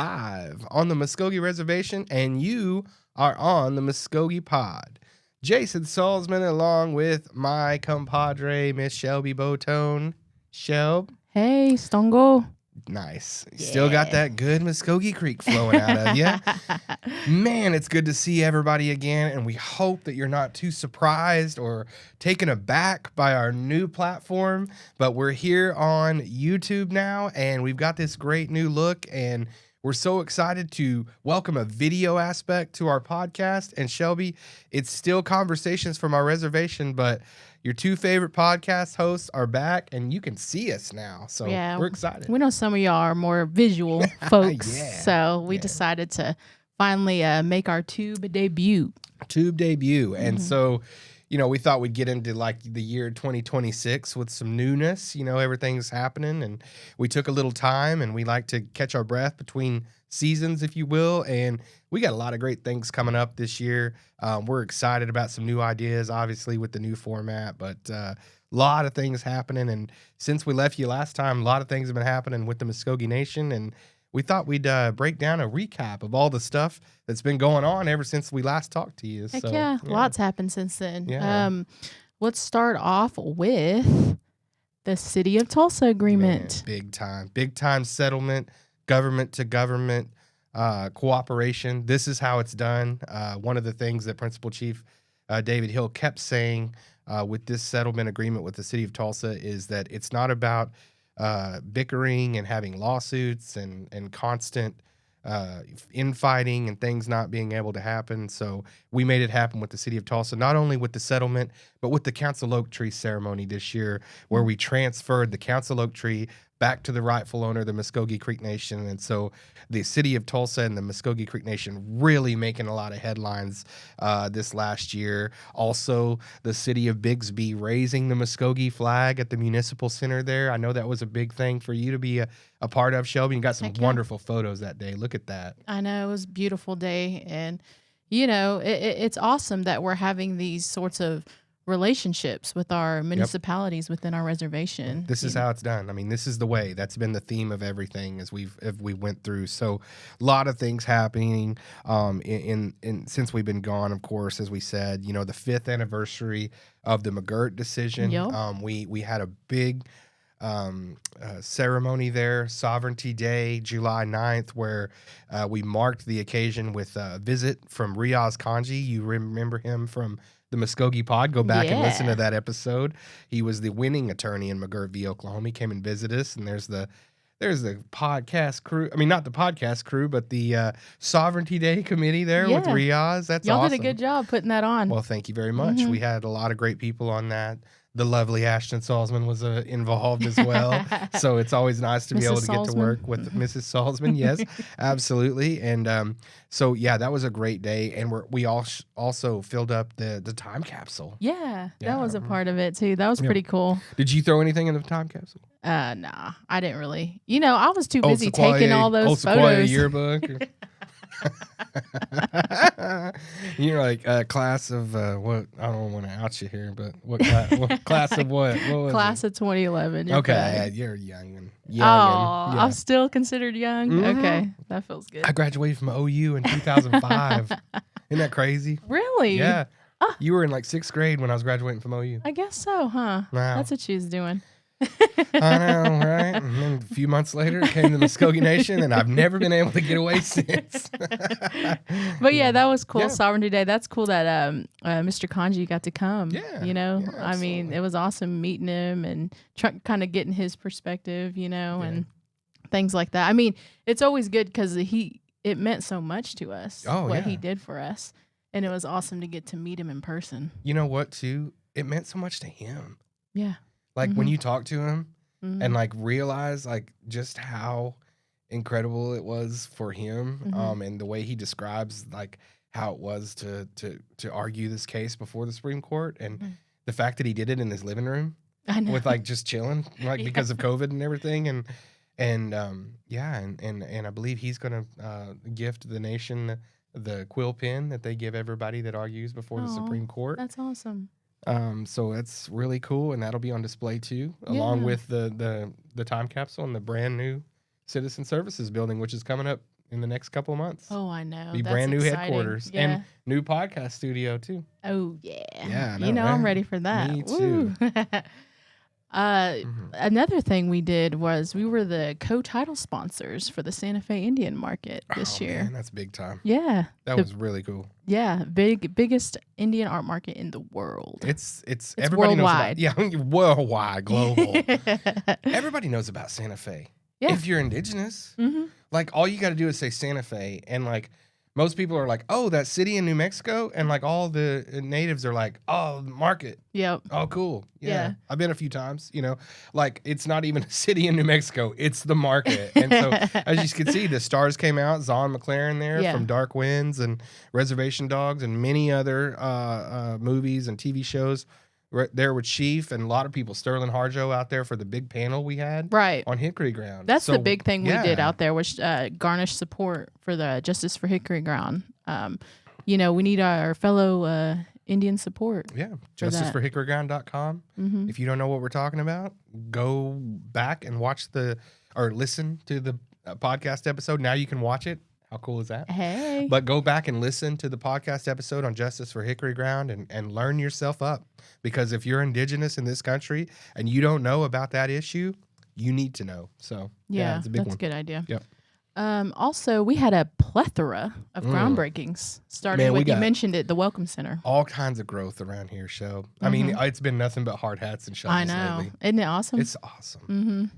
live on the Muscogee Reservation, and you are on the Muscogee Pod. Jason Salzman along with my compadre, Miss Shelby Botone. Shelb. Hey, Stongo. Nice. Still got that good Muscogee Creek flowing out of you. Man, it's good to see everybody again, and we hope that you're not too surprised or taken aback by our new platform, but we're here on YouTube now, and we've got this great new look, and we're so excited to welcome a video aspect to our podcast. And Shelby, it's still Conversations from Our Reservation, but your two favorite podcast hosts are back, and you can see us now. So we're excited. We know some of y'all are more visual folks, so we decided to finally make our tube debut. And so, you know, we thought we'd get into like the year 2026 with some newness. You know, everything's happening, and we took a little time, and we like to catch our breath between seasons, if you will. And we got a lot of great things coming up this year. We're excited about some new ideas, obviously, with the new format, but a lot of things happening. And since we left you last time, a lot of things have been happening with the Muscogee Nation, and we thought we'd break down a recap of all the stuff that's been going on ever since we last talked to you. Heck yeah, lots happened since then. Yeah. Let's start off with the City of Tulsa agreement. Man, big time settlement, government to government cooperation. This is how it's done. One of the things that Principal Chief David Hill kept saying with this settlement agreement with the City of Tulsa is that it's not about bickering and having lawsuits and constant infighting and things not being able to happen. So we made it happen with the City of Tulsa, not only with the settlement, but with the Council Oak Tree ceremony this year, where we transferred the Council Oak Tree back to the rightful owner, the Muscogee Creek Nation. And so the City of Tulsa and the Muscogee Creek Nation really making a lot of headlines this last year. Also, the City of Bigsby raising the Muscogee flag at the Municipal Center there. I know that was a big thing for you to be a part of, Shelby. You got some wonderful photos that day. Look at that. I know, it was a beautiful day. And, you know, it's awesome that we're having these sorts of relationships with our municipalities within our reservation. This is how it's done. I mean, this is the way. That's been the theme of everything as we went through. So a lot of things happening in since we've been gone, of course, as we said, you know, the 5th anniversary of the McGirt decision. We had a big ceremony there, Sovereignty Day, July 9th, where we marked the occasion with a visit from Riaz Kanji. You remember him from the Muscogee Pod. Go back and listen to that episode. He was the winning attorney in McGirt v. Oklahoma. He came and visited us, and there's the podcast crew. I mean, not the podcast crew, but the Sovereignty Day committee there with Riaz. That's Y'all awesome. Did a good job putting that on. Well, thank you very much. We had a lot of great people on that. The lovely Ashton Salzman was involved as well. So it's always nice to be able to get to work with Mrs. Salzman. Yes, absolutely. And so, yeah, that was a great day. And we also filled up the time capsule. Yeah, that was a part of it, too. That was pretty cool. Did you throw anything in the time capsule? Nah, I didn't really. You know, I was too busy taking all those photos. Yearbook. You're like class of what? I don't want to out you here, but what class of what? What was class it? of 2011. Okay, you're young. I'm still considered young. Mm-hmm. Okay, that feels good. I graduated from OU in 2005. Isn't that crazy? Really? Yeah. You were in like 6th grade when I was graduating from OU. I guess so, huh? Wow. That's what she was doing. I know, right? And then a few months later, it came to the Muscogee Nation, and I've never been able to get away since. But yeah, that was cool. Sovereignty Day. That's cool that Mr. Kanji got to come. Yeah. You know, I mean, it was awesome meeting him and kind of getting his perspective, you know, and things like that. I mean, it's always good because it meant so much to us what he did for us. And it was awesome to get to meet him in person. You know what, too? It meant so much to him. Yeah. Like when you talk to him and like realize like just how incredible it was for him and the way he describes like how it was to argue this case before the Supreme Court and the fact that he did it in his living room with like just chilling like because of COVID and everything and I believe he's gonna gift the nation the quill pen that they give everybody that argues before the Supreme Court. That's awesome. So it's really cool, and that'll be on display too, along with the time capsule and the brand new Citizen Services building, which is coming up in the next couple of months. Oh, I know. Be That's brand new exciting. headquarters and new podcast studio too. Oh yeah. Yeah, I know, you know, right? I'm ready for that. Me too. Another thing we did was we were the co-title sponsors for the Santa Fe Indian Market this year. Man, that's big time. Yeah, that was really cool. Yeah, biggest Indian art market in the world. It's everybody worldwide. knows about, worldwide, global. Everybody knows about Santa Fe. Yeah. If you're indigenous, like all you got to do is say Santa Fe, and like most people are like, oh, that city in New Mexico, and like all the natives are like, oh, market. Yep. Oh, cool. Yeah. I've been a few times, like it's not even a city in New Mexico, it's the market. And so as you can see, the stars came out, Zahn McLaren there from Dark Winds and Reservation Dogs and many other movies and TV shows. Right there with Chief and a lot of people, Sterling Harjo out there for the big panel we had on Hickory Ground. That's the big thing we did out there, was garnish support for the Justice for Hickory Ground. We need our fellow Indian support. Yeah, justiceforhickoryground.com. If you don't know what we're talking about, go back and listen to the podcast episode. Now you can watch it. How cool is that? Hey. But go back and listen to the podcast episode on Justice for Hickory Ground and learn yourself up. Because if you're indigenous in this country and you don't know about that issue, you need to know. So, it's a big one. That's a good idea. Yep. Also, we had a plethora of groundbreakings, starting with, you mentioned it, the Welcome Center. All kinds of growth around here, show. I mean, it's been nothing but hard hats and shovels lately. Isn't it awesome? It's awesome.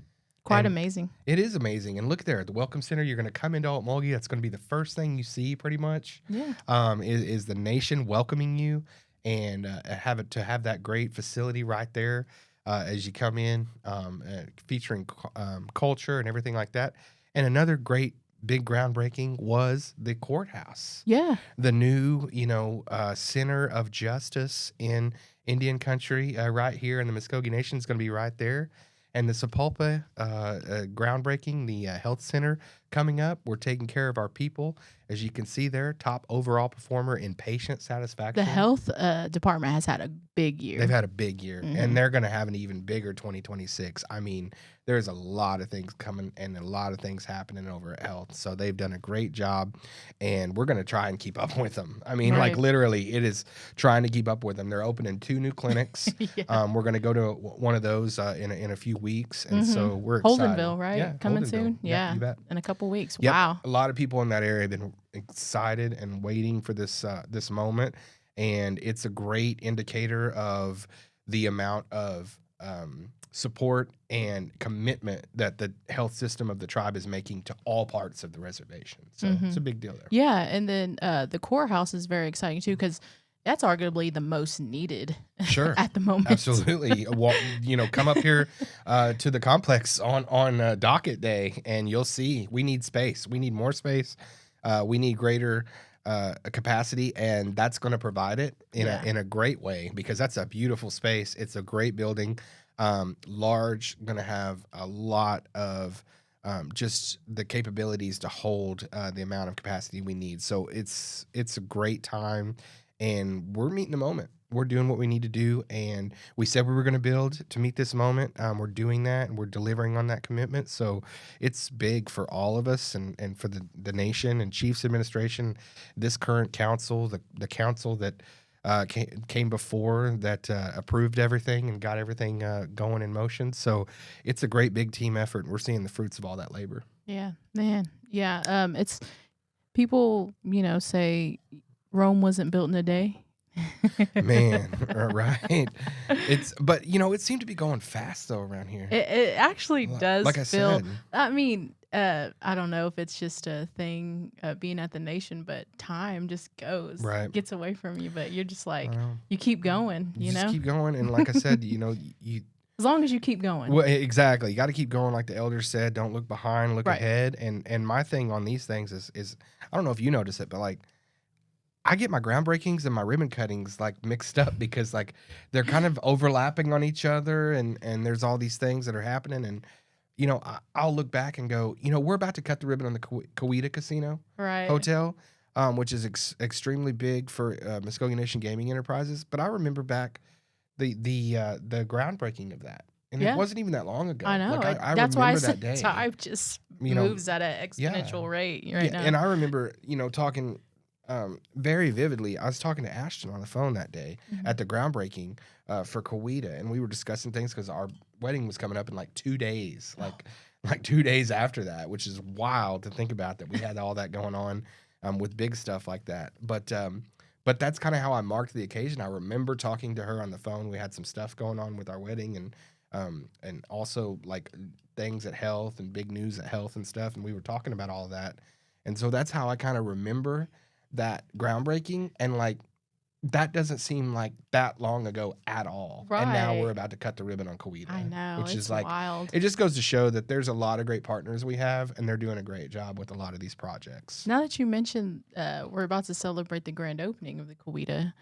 Quite amazing. It is amazing. And look there at the Welcome Center. You're going to come into Okmulgee. That's going to be the first thing you see pretty much. Yeah. Is the nation welcoming you and have that great facility right there as you come in, featuring culture and everything like that. And another great big groundbreaking was the courthouse. Yeah. The new, center of justice in Indian country right here in the Muscogee Nation is going to be right there. And the Sapulpa groundbreaking, the health center coming up. We're taking care of our people. As you can see there, top overall performer in patient satisfaction. The health department has had a big year. They've had a big year, and they're going to have an even bigger 2026. I mean, there's a lot of things coming and a lot of things happening over at health. So they've done a great job, and we're going to try and keep up with them. I mean, like literally, it is trying to keep up with them. They're opening 2 new clinics. We're going to go to one of those in a few weeks, and so we're excited. Holdenville, right? Yeah, coming Holdenville. soon. Yeah, you bet. In a couple weeks. Yep. Wow. A lot of people in that area have been excited and waiting for this moment, and it's a great indicator of the amount of support and commitment that the health system of the tribe is making to all parts of the reservation. So it's a big deal there. Yeah, and then the courthouse is very exciting too, because that's arguably the most needed at the moment. Absolutely. Come up here to the complex on docket day, and you'll see we need space. We need more space. We need greater capacity, and that's going to provide it in a great way, because that's a beautiful space. It's a great building, large, going to have a lot of just the capabilities to hold the amount of capacity we need. So it's a great time. And we're meeting the moment. We're doing what we need to do. And we said we were going to build to meet this moment. We're doing that, and we're delivering on that commitment. So it's big for all of us and for the nation and Chiefs administration, this current council, the council that came before that approved everything and got everything going in motion. So it's a great big team effort. And we're seeing the fruits of all that labor. Yeah, man. Yeah. It's people, say Rome wasn't built in a day. Man, right. But it seemed to be going fast though around here. It actually does. Like I said. I mean, I don't know if it's just a thing being at the nation, but time just gets away from you. But you're just like, you keep going. You just keep going, and like I said, you as long as you keep going. Well, exactly. You got to keep going, like the elders said. Don't look behind, look ahead. And my thing on these things is I don't know if you notice it, but like, I get my groundbreakings and my ribbon cuttings like mixed up, because like they're kind of overlapping on each other, and there's all these things that are happening, and I'll look back and go, we're about to cut the ribbon on the Coweta Casino Hotel, which is extremely big for Muscogee Nation Gaming Enterprises. But I remember back the groundbreaking of that, And it wasn't even that long ago. I know. Like, I that's remember why I that said day. time just moves at an exponential rate right now. And I remember, talking very vividly. I was talking to Ashton on the phone that day at the groundbreaking for Coweta, and we were discussing things because our wedding was coming up in like 2 days, like 2 days after that, which is wild to think about, that we had all that going on with big stuff like that. But that's kind of how I marked the occasion. I remember talking to her on the phone. We had some stuff going on with our wedding, and also like things at health and big news at health and stuff. And we were talking about all of that. And so that's how I kind of remember that groundbreaking. And like, that doesn't seem like that long ago at all. Right. And now we're about to cut the ribbon on Coweta. I know. Which it's is like, wild. it just goes to show that there's a lot of great partners we have, and they're doing a great job with a lot of these projects. Now that you mentioned, we're about to celebrate the grand opening of the Coweta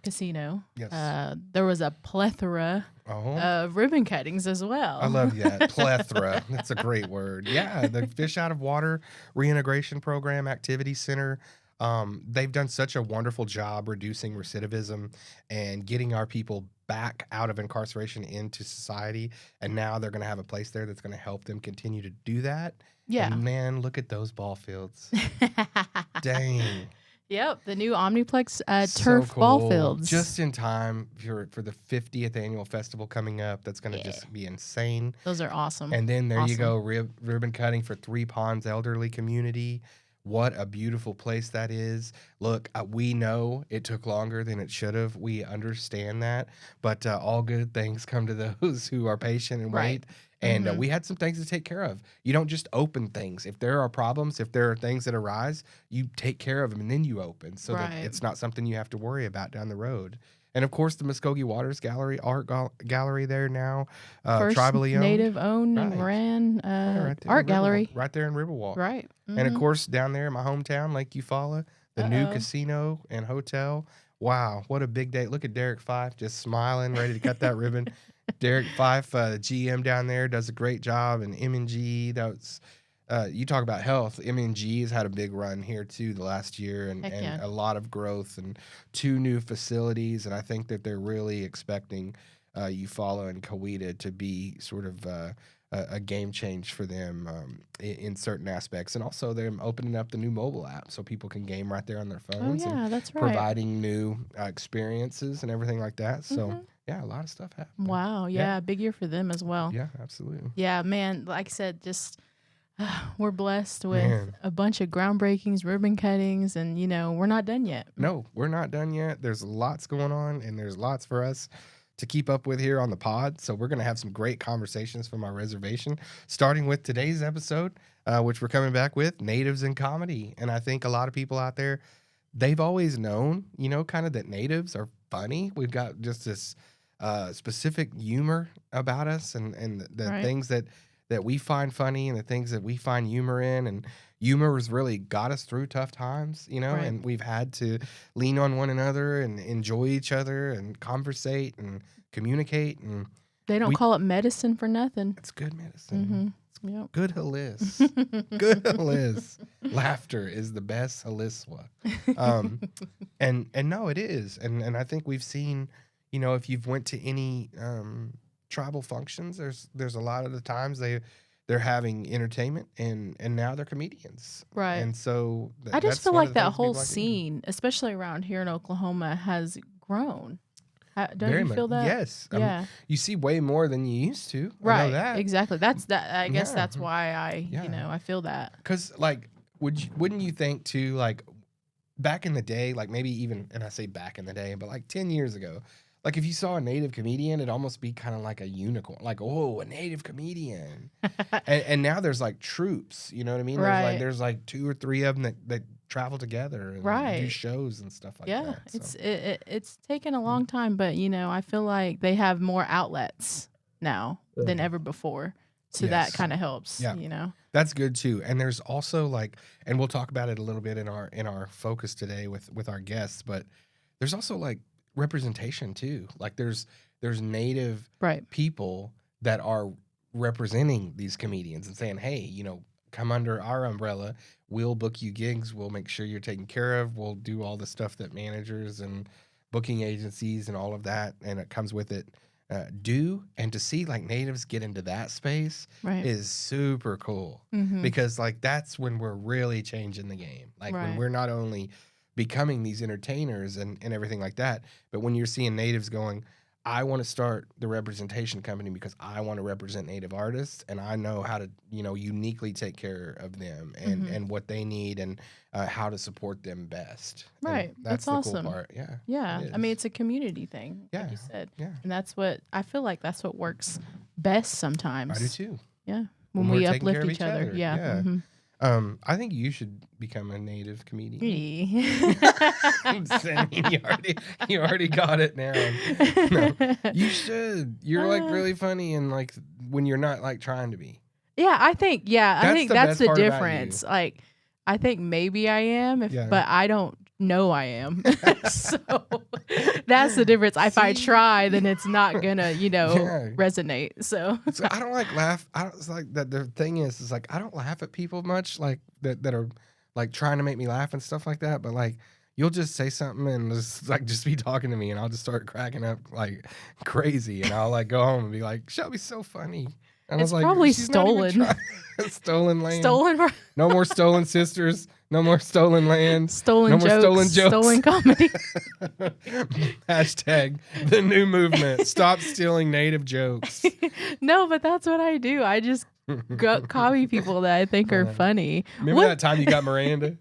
casino. Yes. There was a plethora of ribbon cuttings as well. I love that. Plethora. That's a great word. Yeah. The Fish Out of Water Reintegration Program Activity Center. They've done such a wonderful job reducing recidivism and getting our people back out of incarceration into society. And now they're going to have a place there that's going to help them continue to do that. Yeah. And man, look at those ball fields. Dang. Yep, the new Omniplex turf ball fields. Just in time for the 50th annual festival coming up. That's going to just be insane. Those are awesome. And then there you go, ribbon cutting for Three Ponds Elderly Community. What a beautiful place that is. Look, we know it took longer than it should have. We understand that. But all good things come to those who are patient and wait. And we had some things to take care of. You don't just open things. If there are problems, if there are things that arise, you take care of them and then you open so that it's not something you have to worry about down the road. And of course, the Muscogee Waters Gallery, art gallery there now, First tribally owned, native owned and ran art gallery right there in Riverwalk. Right. And of course, down there in my hometown, Lake Eufaula, the new casino and hotel. Wow, what a big day! Look at Derek Fife just smiling, ready to cut that ribbon. Derek Fife, the GM down there, does a great job, and M&G. That's you talk about health. M&G has had a big run here too the last year, and a lot of growth and 2 new facilities. And I think that they're really expecting Eufaula and Coweta to be sort of a game change for them in certain aspects, and also they're opening up the new mobile app so people can game right there on their phones. That's right. Providing new experiences and everything like that. So. Yeah, a lot of stuff happened. Wow, yeah, big year for them as well. Yeah, absolutely. Yeah, man, like I said, just we're blessed with a bunch of groundbreakings, ribbon cuttings, and, we're not done yet. No, we're not done yet. There's lots going on, and there's lots for us to keep up with here on the pod. So we're going to have some great conversations from our reservation, starting with today's episode, which we're coming back with, Natives in Comedy. And I think a lot of people out there, they've always known, kind of that natives are funny. We've got just this specific humor about us, and the things that we find funny and the things that we find humor in, and humor has really got us through tough times, and we've had to lean on one another and enjoy each other and conversate and communicate. And they don't call it medicine for nothing. It's good medicine. Yep. Good halis. Good halis. Laughter is the best haliswa. And no, it is. And I think we've seen, if you've went to any tribal functions, there's a lot of the times they're having entertainment and now they're comedians. Right. And so I just feel like that whole scene, especially around here in Oklahoma, has grown. Don't you feel that? Yes. Yeah. You see way more than you used to. Right. I know that. Exactly. I guess that's why I feel that. Because wouldn't you think too, like back in the day, like maybe even, and I say back in the day, but like 10 years ago, like if you saw a native comedian, it'd almost be kind of like a unicorn, like, oh, a native comedian. and now there's like troops, you know what I mean? Right. There's like 2 or 3 of them that travel together and do shows and stuff like that. Yeah, it's taken a long time, but I feel like they have more outlets now than ever before. So that kind of helps, That's good too. And there's also like, and we'll talk about it a little bit in our focus today with our guests, but there's also like representation too. Like there's native people that are representing these comedians and saying, hey, come under our umbrella. We'll book you gigs. We'll make sure you're taken care of. We'll do all the stuff that managers and booking agencies and all of that, and it comes with it, do, and to see like natives get into that space is super cool because like that's when we're really changing the game. Like when we're not only becoming these entertainers and everything like that, but when you're seeing natives going, I want to start the representation company because I want to represent native artists and I know how to, uniquely take care of them and what they need and how to support them best. Right. And that's the awesome. Cool part. Yeah. Yeah. I mean, it's a community thing, like you said. Yeah. And that's what I feel like that's what works best sometimes. I do too. Yeah. When we uplift each other. Yeah. Mm-hmm. I think you should become a native comedian. I'm saying you already got it now. No, you should. You're like really funny and like when you're not like trying to be. Yeah, I think that's the difference. Like I think maybe I am, but I don't know I am. So that's the difference. If I try, then it's not gonna, resonate. So I don't like laugh. It's like that. The thing is like I don't laugh at people much, like that are like trying to make me laugh and stuff like that. But like you'll just say something and just be talking to me, and I'll just start cracking up like crazy, and I'll like go home and be like, "Shelby's so funny." And it's probably stolen. Stolen land. Stolen. No more stolen sisters. No more stolen land. Stolen no jokes. More stolen jokes. Stolen comedy. Hashtag the new movement. Stop stealing native jokes. No, but that's what I do. I just copy people that I think are funny. Remember that time you got Miranda?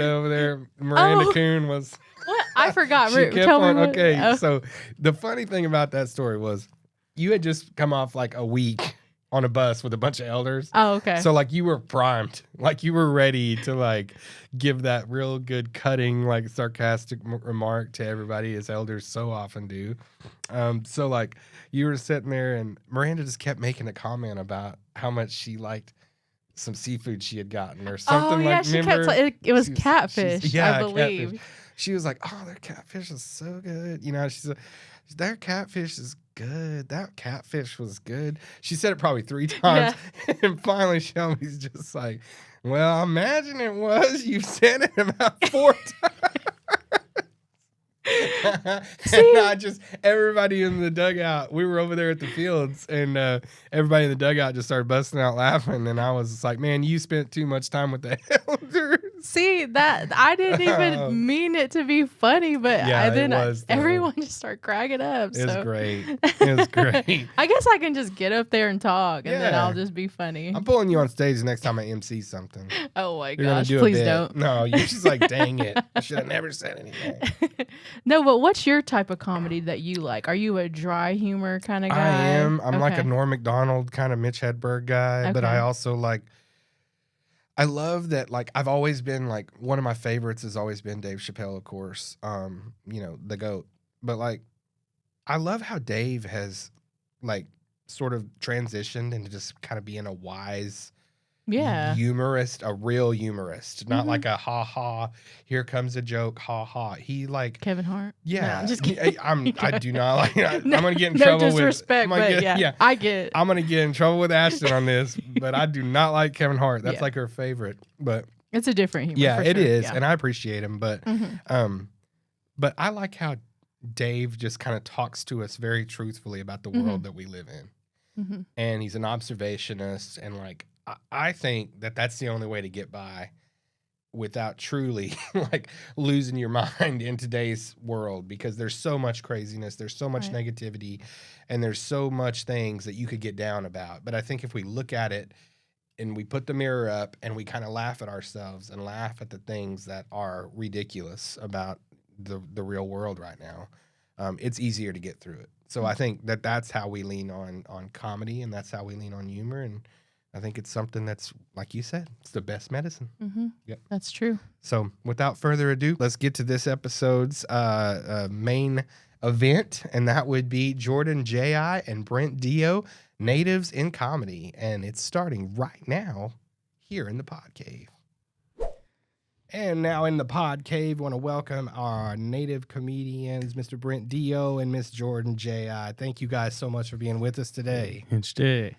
Over there? Miranda Coon was... What? I forgot. So the funny thing about that story was you had just come off like a week on a bus with a bunch of elders. Oh, okay. So like you were primed, like you were ready to like give that real good cutting, like sarcastic remark to everybody as elders so often do. So like you were sitting there and Miranda just kept making a comment about how much she liked some seafood she had gotten or something. Oh yeah, she kept it was catfish, I believe. Catfish. She was like, "Oh, their catfish is so good." She's like, "Their catfish is good. That catfish was good." She said it probably 3 times. Yeah. And finally Shelby's just like, "Well, I imagine it was. You said it about 4 times." And everybody in the dugout, we were over there at the fields, and everybody in the dugout just started busting out laughing. And I was just like, man, you spent too much time with the elders. See, that I didn't even mean it to be funny, but everyone just started cracking up. It was great. It was great. I guess I can just get up there and talk, and then I'll just be funny. I'm pulling you on stage the next time I MC something. Oh my gosh, please don't. No, you're just like, dang it. I should have never said anything. No, but what's your type of comedy that you like? Are you a dry humor kind of guy? I am. I'm like a Norm Macdonald kind of Mitch Hedberg guy, but I also I love that, like, I've always been, like, one of my favorites has always been Dave Chappelle, of course, the GOAT. But, like, I love how Dave has, like, sort of transitioned into just kind of being a wise humorist, a real humorist, not like a ha-ha, here comes a joke, ha-ha. He, like... Kevin Hart? Yeah. No, just kidding. I do not like... I'm going to get in trouble with... No disrespect, but I get it. I'm going to get in trouble with Ashton on this, but I do not like Kevin Hart. That's like her favorite, but... It's a different humor. Yeah, it is, yeah. and I appreciate him, but but I like how Dave just kind of talks to us very truthfully about the world that we live in. And he's an observationist, and, like, I think that that's the only way to get by without truly like losing your mind in today's world, because there's so much craziness, there's so much negativity, and there's so much things that you could get down about. But I think if we look at it and we put the mirror up and we kind of laugh at ourselves and laugh at the things that are ridiculous about the real world right now, it's easier to get through it. So I think that that's how we lean on comedy, and that's how we lean on humor, and I think it's something that's, like you said, it's the best medicine. Yep. That's true. So without further ado, let's get to this episode's main event, and that would be Jordan Jayi and Brent Deo, Natives in Comedy. And it's starting right now here in the Pod Cave. And now in the Pod Cave, I want to welcome our native comedians, Mr. Brent Deo and Miss Jordan Jayi. Thank you guys so much for being with us today. Stongo.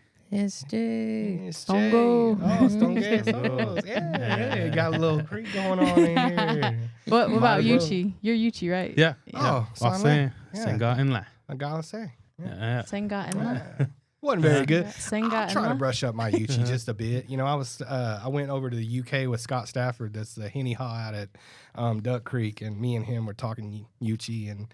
Oh, Stongo. Yeah. Got a little creek going on in here. What about Yuchi? You're Yuchi, right? Yeah. Oh, Sen ga in la. gotta say. Senga and Wasn't very good. Senga I'm trying to and brush up my Yuchi just a bit. You know, I went over to the UK with Scott Stafford. That's the Henny Haw out at Duck Creek, and me and him were talking Yuchi and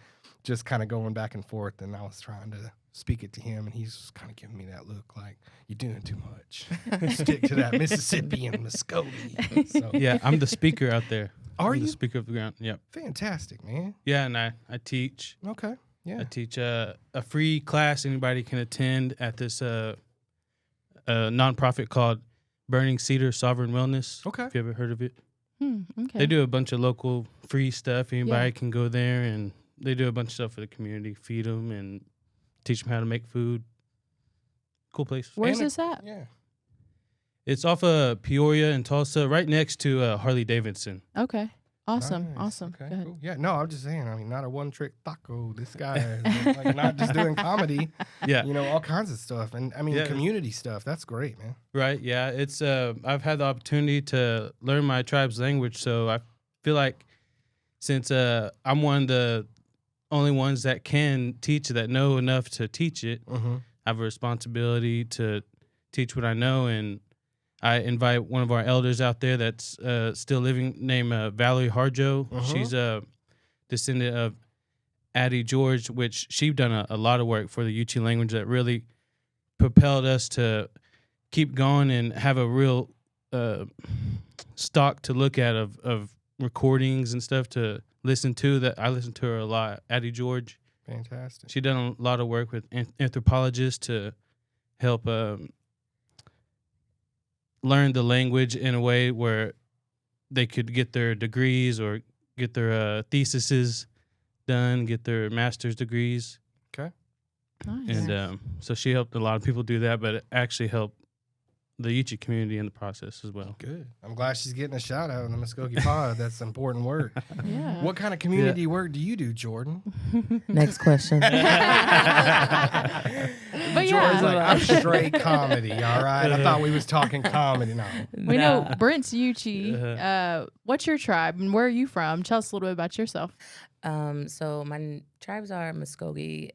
just kind of going back and forth. And I was trying to speak it to him, and he's kind of giving me that look like, you're doing too much. Stick to that Mississippi and Muscogee. So. Yeah, I'm the speaker out there. Are I'm you? the speaker of the ground? Yep. Fantastic, man. Yeah, and I teach. Okay. Yeah. I teach a free class anybody can attend at this nonprofit called Burning Cedar Sovereign Wellness. Okay. If you ever heard of it. Okay. They do a bunch of local free stuff. Anybody can go there, and they do a bunch of stuff for the community. Feed them and teach them how to make food. Cool place. Where's this at? Yeah. It's off of Peoria and Tulsa, right next to Harley Davidson. Okay. Awesome. Nice. Awesome. Okay. Go ahead. Cool. Yeah. No, I'm just saying. I mean, not a one-trick taco. This guy is like not just doing comedy. Yeah. You know, all kinds of stuff, and I mean, Yeah. community stuff. That's great, man. Right. Yeah. It's I've had the opportunity to learn my tribe's language, so I feel like since I'm one of the only ones that can teach it, that know enough to teach it, Mm-hmm. I have a responsibility to teach what I know. And I invite one of our elders out there that's still living, named Valerie Harjo. She's a descendant of Addie George, which she's done a lot of work for the Yuchi language that really propelled us to keep going and have a real stock to look at of recordings and stuff to listen to. That I listen to her a lot. Addie George. Fantastic. She done a lot of work with anthropologists to help learn the language in a way where they could get their degrees or get their theses done, get their master's degrees. Okay. Nice. And so she helped a lot of people do that, but it actually helped the Yuchi community in the process as well. Good. I'm glad she's getting a shout out in the Muscogee Pod. That's important work. Yeah. What kind of community work do you do, Jordan? Next question. But Jordan's yeah, like, I'm straight comedy, all right? I thought we was talking comedy now. we know Brent's Yuchi. What's your tribe and where are you from? Tell us a little bit about yourself. So my tribes are Muscogee,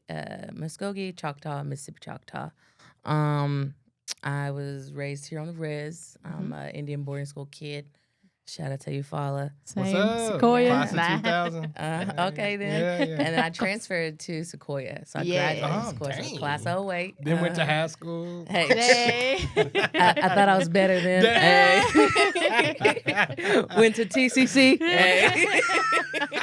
Choctaw, Mississippi Choctaw. I was raised here on the Res. I'm an Indian boarding school kid. Shout out to you, Fala. What's Same. up? Sequoia. Class of Nah. 2000. Okay, then. Yeah, yeah. And then I transferred to Sequoia. So I Yeah. graduated Oh, Sequoia. So dang. class of 08. Then went to high school. Hey. Hey. I thought I was better than. Went to TCC. Hey.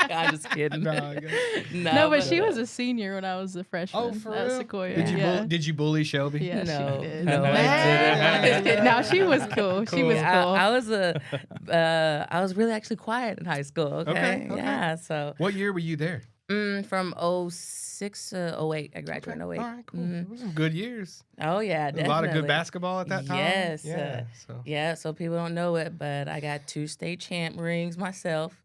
I'm just kidding. No, but she was a senior when I was a freshman Oh, for at real? Sequoia. Did you yeah. did you bully Shelby? Yeah, No, she did. no, I didn't. No, she was cool. She Cool. was cool. I was really actually quiet in high school. Okay. Okay. Yeah. So What year were you there? from 06 to 08, I graduated in 08. All right, cool. It was some good years. Oh yeah, A definitely. lot of good basketball at that time. Yes. Yeah. So. Yeah. So people don't know it, but I got 2 state champ rings myself.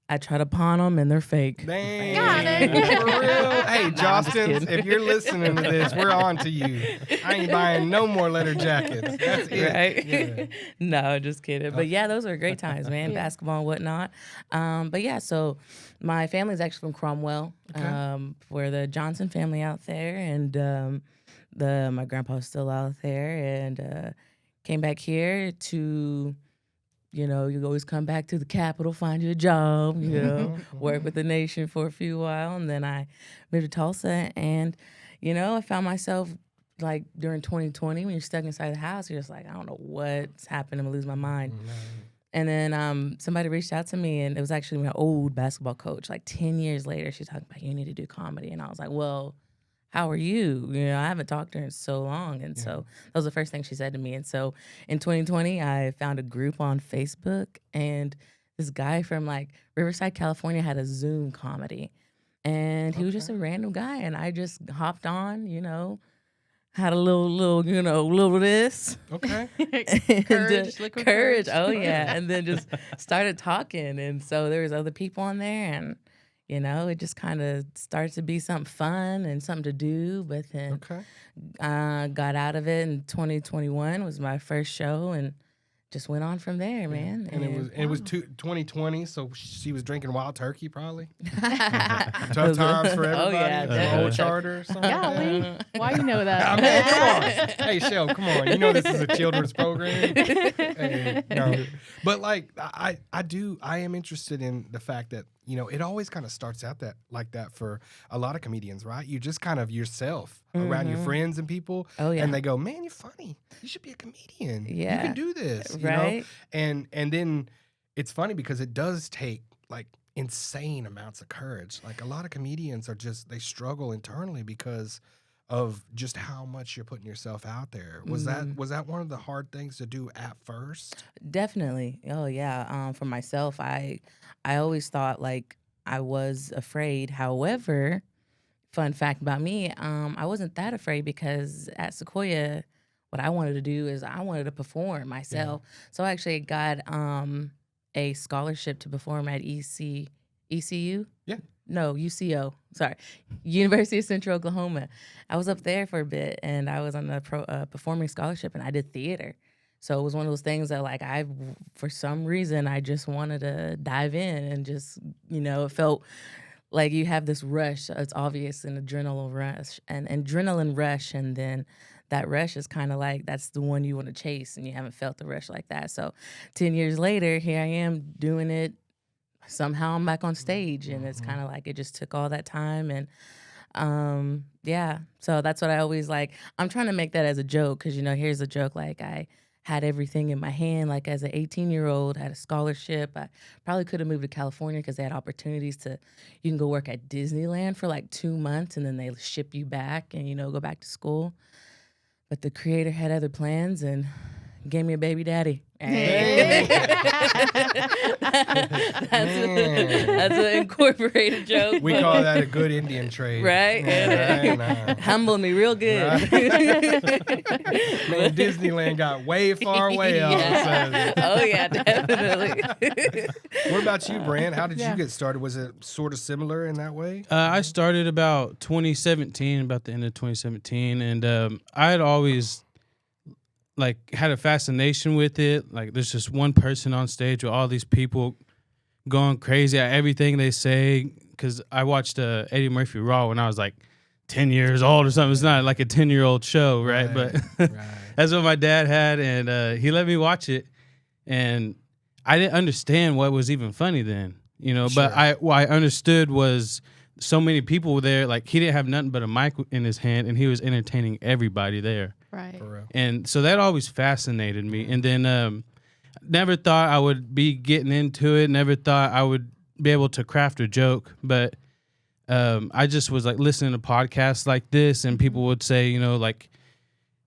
I try to pawn them and they're fake. Dang. Got it. For real. Hey, Justin, kidding. if you're listening to this, we're on to you. I ain't buying no more leather jackets. That's it. Right? Yeah. No, just kidding. But yeah, those were great times, man. Yeah. Basketball and whatnot. But yeah, so my family's actually from Cromwell. Okay. We're the Johnson family out there, and my grandpa's still out there, and came back here to. You know, you always come back to the capital, find you a job, you know, work with the nation for a few while. And then I moved to Tulsa. And, you know, I found myself, like, during 2020, when you're stuck inside the house, you're just like, I don't know what's happened. I'm going to lose my mind. And then somebody reached out to me, and it was actually my old basketball coach. Like, 10 years later, she's talking about, you need to do comedy. And I was like, well, how are you? You know, I haven't talked to her in so long. And so that was the first thing she said to me. And so in 2020, I found a group on Facebook, and this guy from like Riverside, California had a Zoom comedy. And he was just a random guy. And I just hopped on, you know, had a little, you know, little this. Okay. Courage, liquid courage. courage. Oh, yeah. And then just started talking. And so there was other people on there, and you know, it just kind of started to be something fun and something to do. But then Okay. got out of it in 2021 was my first show, and just went on from there, man. And it was 2020, so she was drinking wild turkey probably. Tough times for everybody. Oh, yeah, old charter or something. Golly, why you know that? I mean, come on. Hey, Shell, come on. You know this is a children's program. Hey, no. But like I am interested in the fact that, you know, it always kind of starts out like that for a lot of comedians, right? You just kind of yourself around your friends and people. Oh, yeah. And they go, man, you're funny. You should be a comedian. Yeah. You can do this. You Right. know? And then it's funny because it does take like insane amounts of courage. Like a lot of comedians they struggle internally because of just how much you're putting yourself out there. Was that one of the hard things to do at first? Definitely. Oh yeah. For myself, I always thought like I was afraid. However, fun fact about me, I wasn't that afraid because at Sequoia, what I wanted to do is I wanted to perform myself. Yeah. So I actually got a scholarship to perform at ECU. Yeah. No, UCO. Sorry, University of Central Oklahoma. I was up there for a bit, and I was on a performing scholarship, and I did theater. So it was one of those things that, like, for some reason, I just wanted to dive in and just, you know, it felt like you have this rush. It's obvious, an adrenaline rush, and then that rush is kind of like that's the one you want to chase, and you haven't felt the rush like that. So 10 years later, here I am doing it. Somehow I'm back on stage, and it's kind of like it just took all that time. And yeah, so that's what I always like. I'm trying to make that as a joke because, you know, here's a joke. Like I had everything in my hand. Like as an 18-year-old, had a scholarship. I probably could have moved to California because they had opportunities you can go work at Disneyland for like 2 months and then they ship you back and, you know, go back to school. But the creator had other plans and gave me a baby daddy. Hey. That's an incorporated joke. We call that a good Indian trade. Right? Yeah, right. Humbled me real good. Right. Man, Disneyland got way far away all of a sudden. Oh, yeah, definitely. What about you, Brent? How did you get started? Was it sort of similar in that way? I started about the end of 2017, and I had always like had a fascination with it. Like there's just one person on stage with all these people going crazy at everything they say. Because I watched Eddie Murphy Raw when I was like 10 years old or something. It's not like a 10-year-old show, right? But that's what my dad had, and he let me watch it. And I didn't understand what was even funny then, you know. Sure. But what I understood was so many people were there. Like he didn't have nothing but a mic in his hand, and he was entertaining everybody there. Right. For real. And so that always fascinated me. And then never thought I would be getting into it. Never thought I would be able to craft a joke. But I just was like listening to podcasts like this, and people would say, you know, like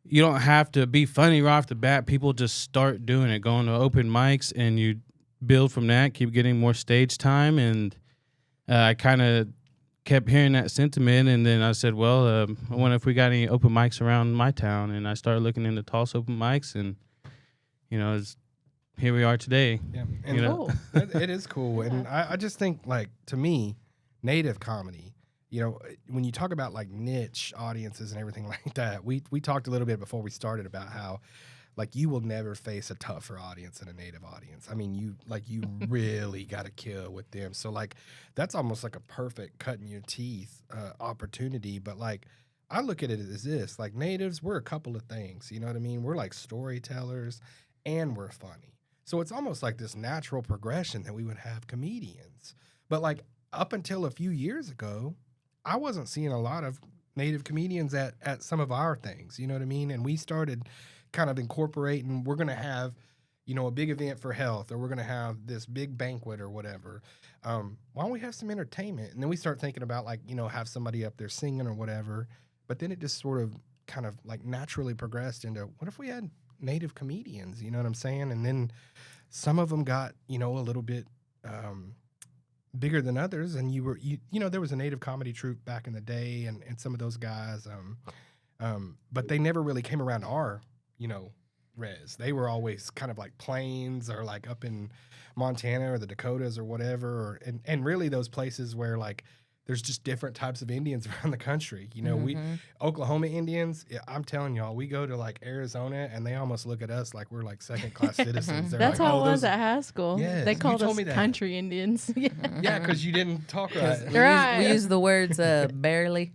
you don't have to be funny right off the bat. People just start doing it, going to open mics, and you build from that, keep getting more stage time. And I kind of kept hearing that sentiment, and then I said, well, I wonder if we got any open mics around my town. And I started looking into Tulsa open mics, and, you know, here we are today. Yeah, and you know? it is cool. And I just think, like, to me, native comedy, you know, when you talk about, like, niche audiences and everything like that, we talked a little bit before we started about how, like, you will never face a tougher audience than a native audience. I mean, you really got to kill with them. So, like, that's almost like a perfect cutting your teeth opportunity. But, like, I look at it as this. Like, natives, we're a couple of things. You know what I mean? We're, like, storytellers, and we're funny. So it's almost like this natural progression that we would have comedians. But, like, up until a few years ago, I wasn't seeing a lot of native comedians at some of our things. You know what I mean? And we started kind of incorporating, we're going to have, you know, a big event for health, or we're going to have this big banquet or whatever. Why don't we have some entertainment? And then we start thinking about, like, you know, have somebody up there singing or whatever. But then it just sort of kind of like naturally progressed into, what if we had native comedians? You know what I'm saying? And then some of them got, you know, a little bit bigger than others. And you know, there was a native comedy troupe back in the day, and some of those guys, but they never really came around to our, you know, res. They were always kind of like Plains or like up in Montana or the Dakotas or whatever, and really those places where, like, there's just different types of Indians around the country. You know, we Oklahoma Indians, I'm telling y'all, we go to like Arizona and they almost look at us like we're like second-class citizens. They're That's like, how it was at high school. Yes, they you called told us me that. country Indians. Yeah, because you didn't talk right. We use the words barely.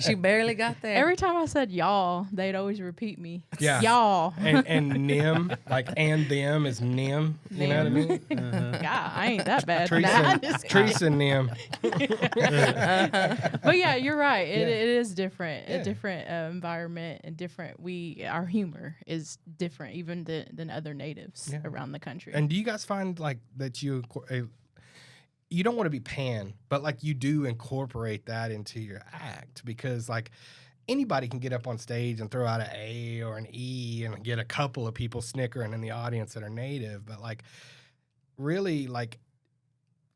She barely got there. Every time I said y'all, they'd always repeat me. Yeah. Y'all. And nim, like and them is nim. You know what I mean? God, I ain't that bad. Teresa and nim. But yeah, you're right. It is different. A different environment and different. Our humor is different even than other natives around the country. And do you guys find like that you don't want to be pan, but like you do incorporate that into your act because like anybody can get up on stage and throw out an A or an E and get a couple of people snickering in the audience that are native, but like really like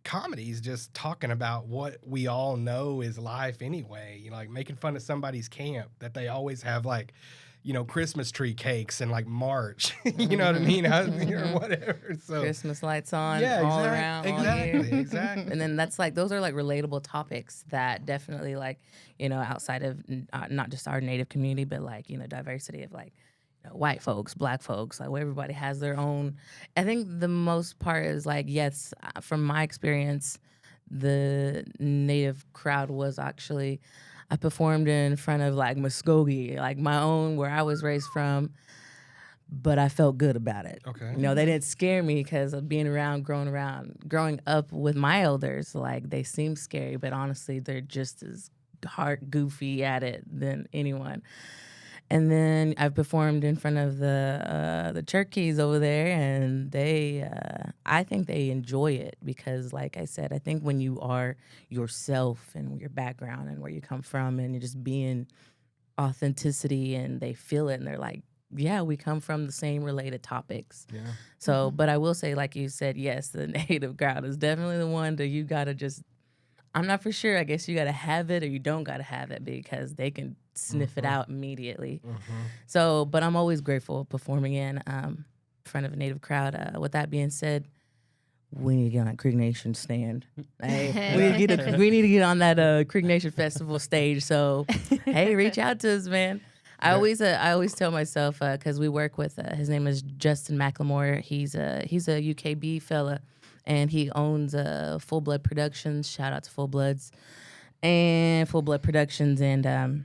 comedy is just talking about what we all know is life anyway. You know, like making fun of somebody's camp that they always have like, you know, Christmas tree cakes and like March, you know what I mean? Or whatever. So Christmas lights on all around. Exactly. And then that's like, those are like relatable topics that definitely like, you know, outside of not just our native community, but like, you know, diversity of like, white folks, black folks, like where everybody has their own. I think the most part is like, yes, from my experience, the native crowd was actually, I performed in front of like Muscogee, like my own, where I was raised from, but I felt good about it. Okay. You know, they didn't scare me because of being growing up with my elders, like they seem scary, but honestly, they're just as goofy at it than anyone. And then I've performed in front of the Cherokee over there, and I think they enjoy it because, like I said, I think when you are yourself and your background and where you come from, and you're just being authenticity, and they feel it, and they're like, yeah, we come from the same related topics. Yeah. So, but I will say, like you said, yes, the native crowd is definitely the one that you gotta just. I'm not for sure. I guess you got to have it or you don't got to have it because they can sniff it out immediately. So, but I'm always grateful performing in front of a native crowd. With that being said, we need to get on that Creek Nation stand. Hey, we need to get on that Creek Nation Festival stage. So, hey, reach out to us, man. I always tell myself because we work with his name is Justin McLemore. He's a UKB fella. And he owns Full Blood Productions. Shout out to Full Bloods and Full Blood Productions. And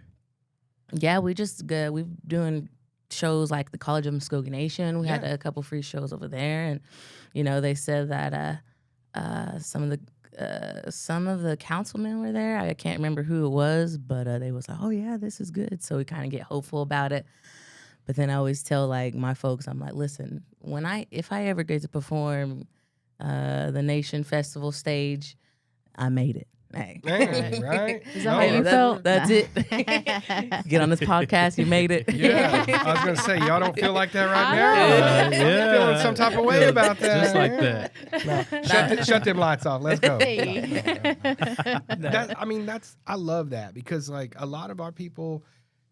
we're doing shows like the College of Muscogee Nation. We had a couple free shows over there, and you know they said that some of the councilmen were there. I can't remember who it was, but they was like, "Oh yeah, this is good." So we kind of get hopeful about it. But then I always tell like my folks, I'm like, listen, if I ever get to perform the Nation Festival stage, I made it. Hey. Dang, right? Is that how you felt? That's it. Get on this podcast, you made it. Yeah. I was going to say, y'all don't feel like that right now? Yeah. Feeling some type of way about that. Just like that. No. Shut them lights off. Let's go. I love that because like a lot of our people,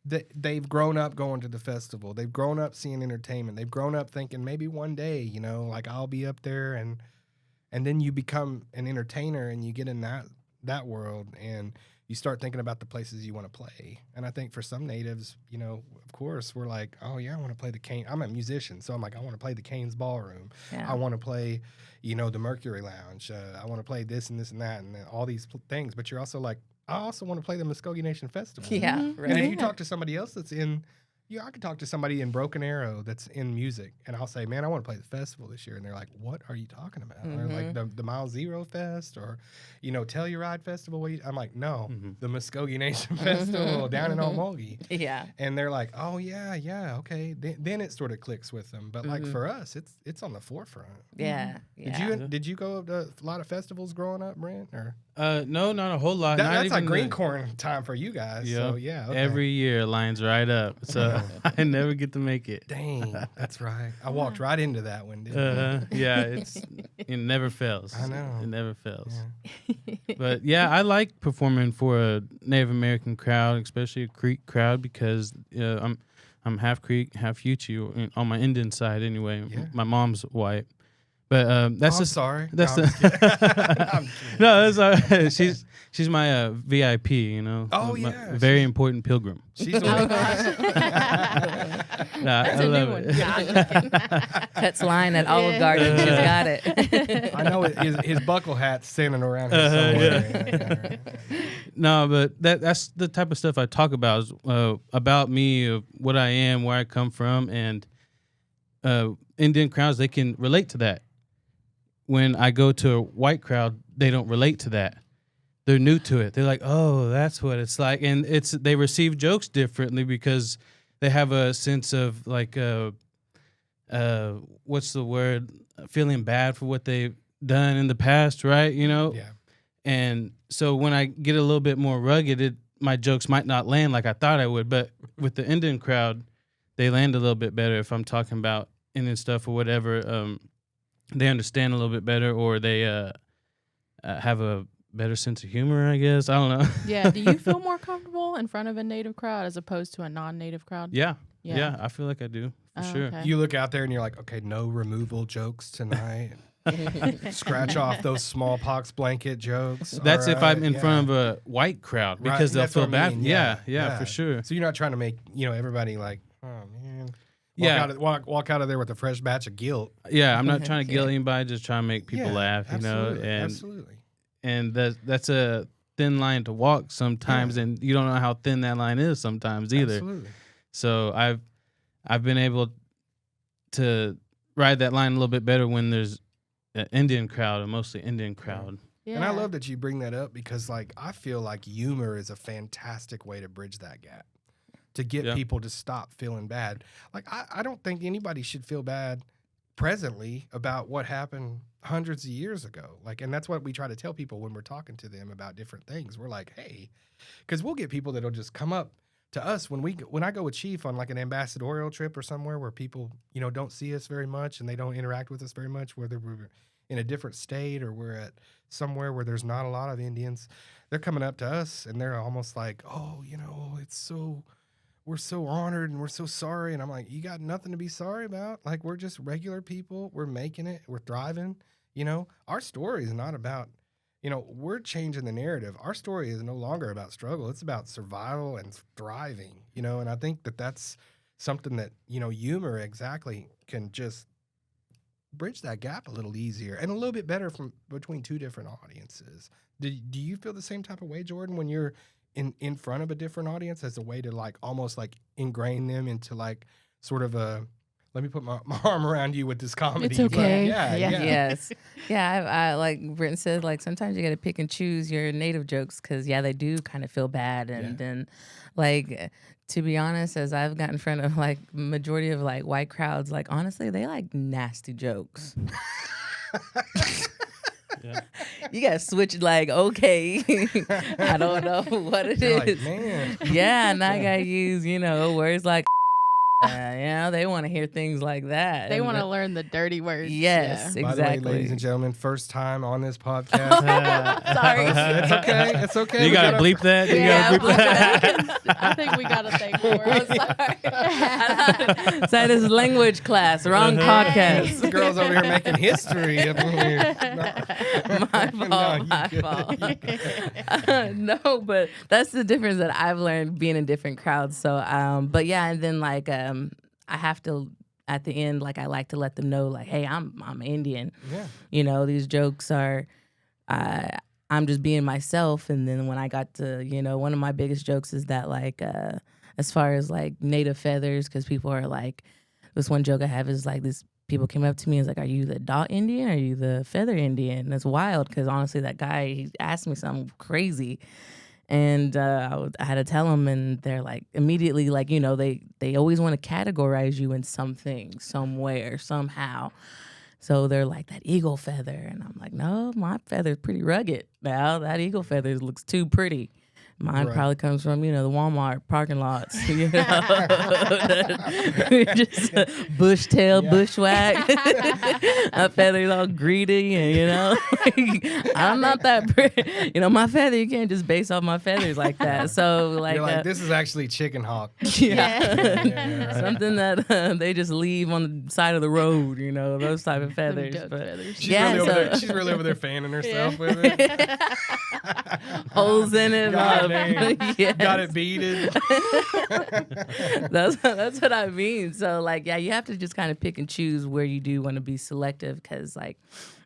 they've grown up going to the festival. They've grown up seeing entertainment. They've grown up thinking maybe one day, you know, like I'll be up there and then you become an entertainer and you get in that world and you start thinking about the places you want to play. And I think for some natives, you know, of course, we're like, oh yeah, I want to play the Cane. I'm a musician, so I'm like, I want to play the Cane's Ballroom. Yeah. I want to play, you know, the Mercury Lounge. I want to play this and this and that and all these things. But you're also like, I also want to play the Muscogee Nation Festival. Yeah, right. And if you talk to somebody else that's in, I could talk to somebody in Broken Arrow that's in music, and I'll say, man, I want to play the festival this year. And they're like, what are you talking about? Or like the Mile Zero Fest or, you know, Telluride Festival. I'm like, no, the Muscogee Nation Festival down in Okmulgee. Yeah. And they're like, oh, yeah, okay. Then it sort of clicks with them. But like for us, it's on the forefront. Yeah. Did you go to a lot of festivals growing up, Brent? Or no, not a whole lot. That's like green corn time for you guys. Yep. So yeah, okay. Every year lines right up. So I never get to make it. Dang, that's right. I walked right into that one, didn't I? Yeah, it never fails. I know. It never fails. Yeah. But yeah, I like performing for a Native American crowd, especially a Creek crowd, because I'm half Creek, half Ute on my Indian side anyway. Yeah. My mom's white. But that's sorry. That's no, no, that's all right. She's She's my VIP, you know. Oh, yeah. Very important pilgrim. She's one. That's a new one. Cuts line at Olive Garden. She's got it. I know his buckle hat's standing around here somewhere. No, but that's the type of stuff I talk about, is, about me, what I am, where I come from, and Indian crowds, they can relate to that. When I go to a white crowd, they don't relate to that. They're new to it. They're like, oh, that's what it's like. And they receive jokes differently because they have a sense of like, what's the word? Feeling bad for what they've done in the past, right? You know? Yeah. And so when I get a little bit more rugged, my jokes might not land like I thought I would. But with the Indian crowd, they land a little bit better if I'm talking about Indian stuff or whatever. They understand a little bit better, or they have a better sense of humor, I guess. I don't know. Yeah. Do you feel more comfortable in front of a native crowd as opposed to a non-native crowd? Yeah. I feel like I do, for sure. Okay. You look out there and you're like, okay, no removal jokes tonight. Scratch off those smallpox blanket jokes. That's if I'm in front of a white crowd, because they'll feel bad. Yeah, for sure. So you're not trying to make everybody like, oh man. Walk out of there with a fresh batch of guilt. Yeah, I'm not trying to guilt anybody, just trying to make people laugh, absolutely, and absolutely. And that's a thin line to walk sometimes, and you don't know how thin that line is sometimes either. Absolutely. So I've been able to ride that line a little bit better when there's an Indian crowd, a mostly Indian crowd. Yeah. And I love that you bring that up, because like I feel like humor is a fantastic way to bridge that gap, to get people to stop feeling bad. Like I don't think anybody should feel bad presently about what happened hundreds of years ago. Like, and that's what we try to tell people when we're talking to them about different things. We're like, hey, because we'll get people that'll just come up to us when I go with Chief on like an ambassadorial trip or somewhere where people, don't see us very much and they don't interact with us very much, whether we're in a different state or we're at somewhere where there's not a lot of Indians. They're coming up to us and they're almost like, oh, we're so honored and we're so sorry. And I'm like, you got nothing to be sorry about. Like, we're just regular people. We're making it. We're thriving. Our story is not about, we're changing the narrative. Our story is no longer about struggle. It's about survival and thriving, and I think that that's something that, humor exactly can just bridge that gap a little easier and a little bit better from between two different audiences. Do you feel the same type of way, Jordan, when you're in front of a different audience, as a way to like almost like ingrain them into like sort of a, let me put my arm around you with this comedy. It's okay. Yes. Yeah. I like Britton said, like sometimes you got to pick and choose your native jokes, because they do kind of feel bad. And then like, to be honest, as I've gotten in front of like majority of like white crowds, like honestly, they like nasty jokes. You gotta switch, like, okay, I don't know what it is. Like, man. Yeah, and I gotta use, words like, they want to hear things like that. They want to learn the dirty words. Yes, yeah. exactly. By the way, ladies and gentlemen, first time on this podcast. Sorry. It's okay. It's okay. You gotta bleep that. I think we gotta thank more. I'm sorry. So this is language class, wrong podcast. The girls over here making history up in here. My fault. No, but that's the difference that I've learned being in different crowds. So, but yeah, and then like I have to, at the end, like I like to let them know, like, hey, I'm Indian. Yeah. These jokes are, I'm just being myself. And then when I got to, one of my biggest jokes is that like, as far as like native feathers, because people are like, this one joke I have is like this. People came up to me and was like, are you the dot Indian or are you the feather Indian? And it's wild because honestly, that guy, he asked me something crazy. And I had to tell them, and they're like, immediately, like, they always want to categorize you in something, somewhere, somehow. So they're like, that eagle feather. And I'm like, no, my feather's pretty rugged now. That eagle feather looks too pretty. Mine probably comes from, the Walmart parking lots, just bushtail, bushwhack. My feathers all greedy, and I'm not that pretty. My feather, you can't just base off my feathers like that. So You're like, this is actually chicken hawk. Yeah. Something that they just leave on the side of the road, those type of feathers. She's really over there fanning herself with it. Holes in it. Yes. Got it beaded. That's what I mean. So you have to just kind of pick and choose where you do want to be selective, because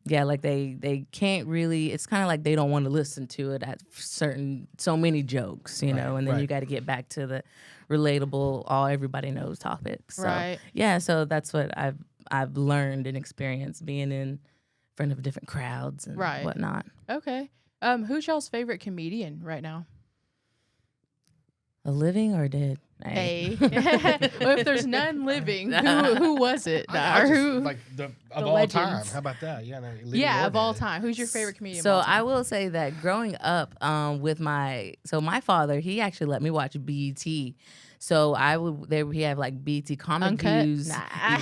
they can't really. It's kind of like they don't want to listen to it at so many jokes, and then you got to get back to the relatable, everybody knows topics. So, right. Yeah. So that's what I've learned and experienced being in front of different crowds and whatnot. Okay. Who's y'all's favorite comedian right now? A living or dead? Hey. Well, if there's none living, who was it? Of all legends. time. How about that? Yeah, of all time. Who's your favorite comedian? So I will say that growing up with my father, he actually let me watch BET. So we have like BET comic Uncut? views. Nah.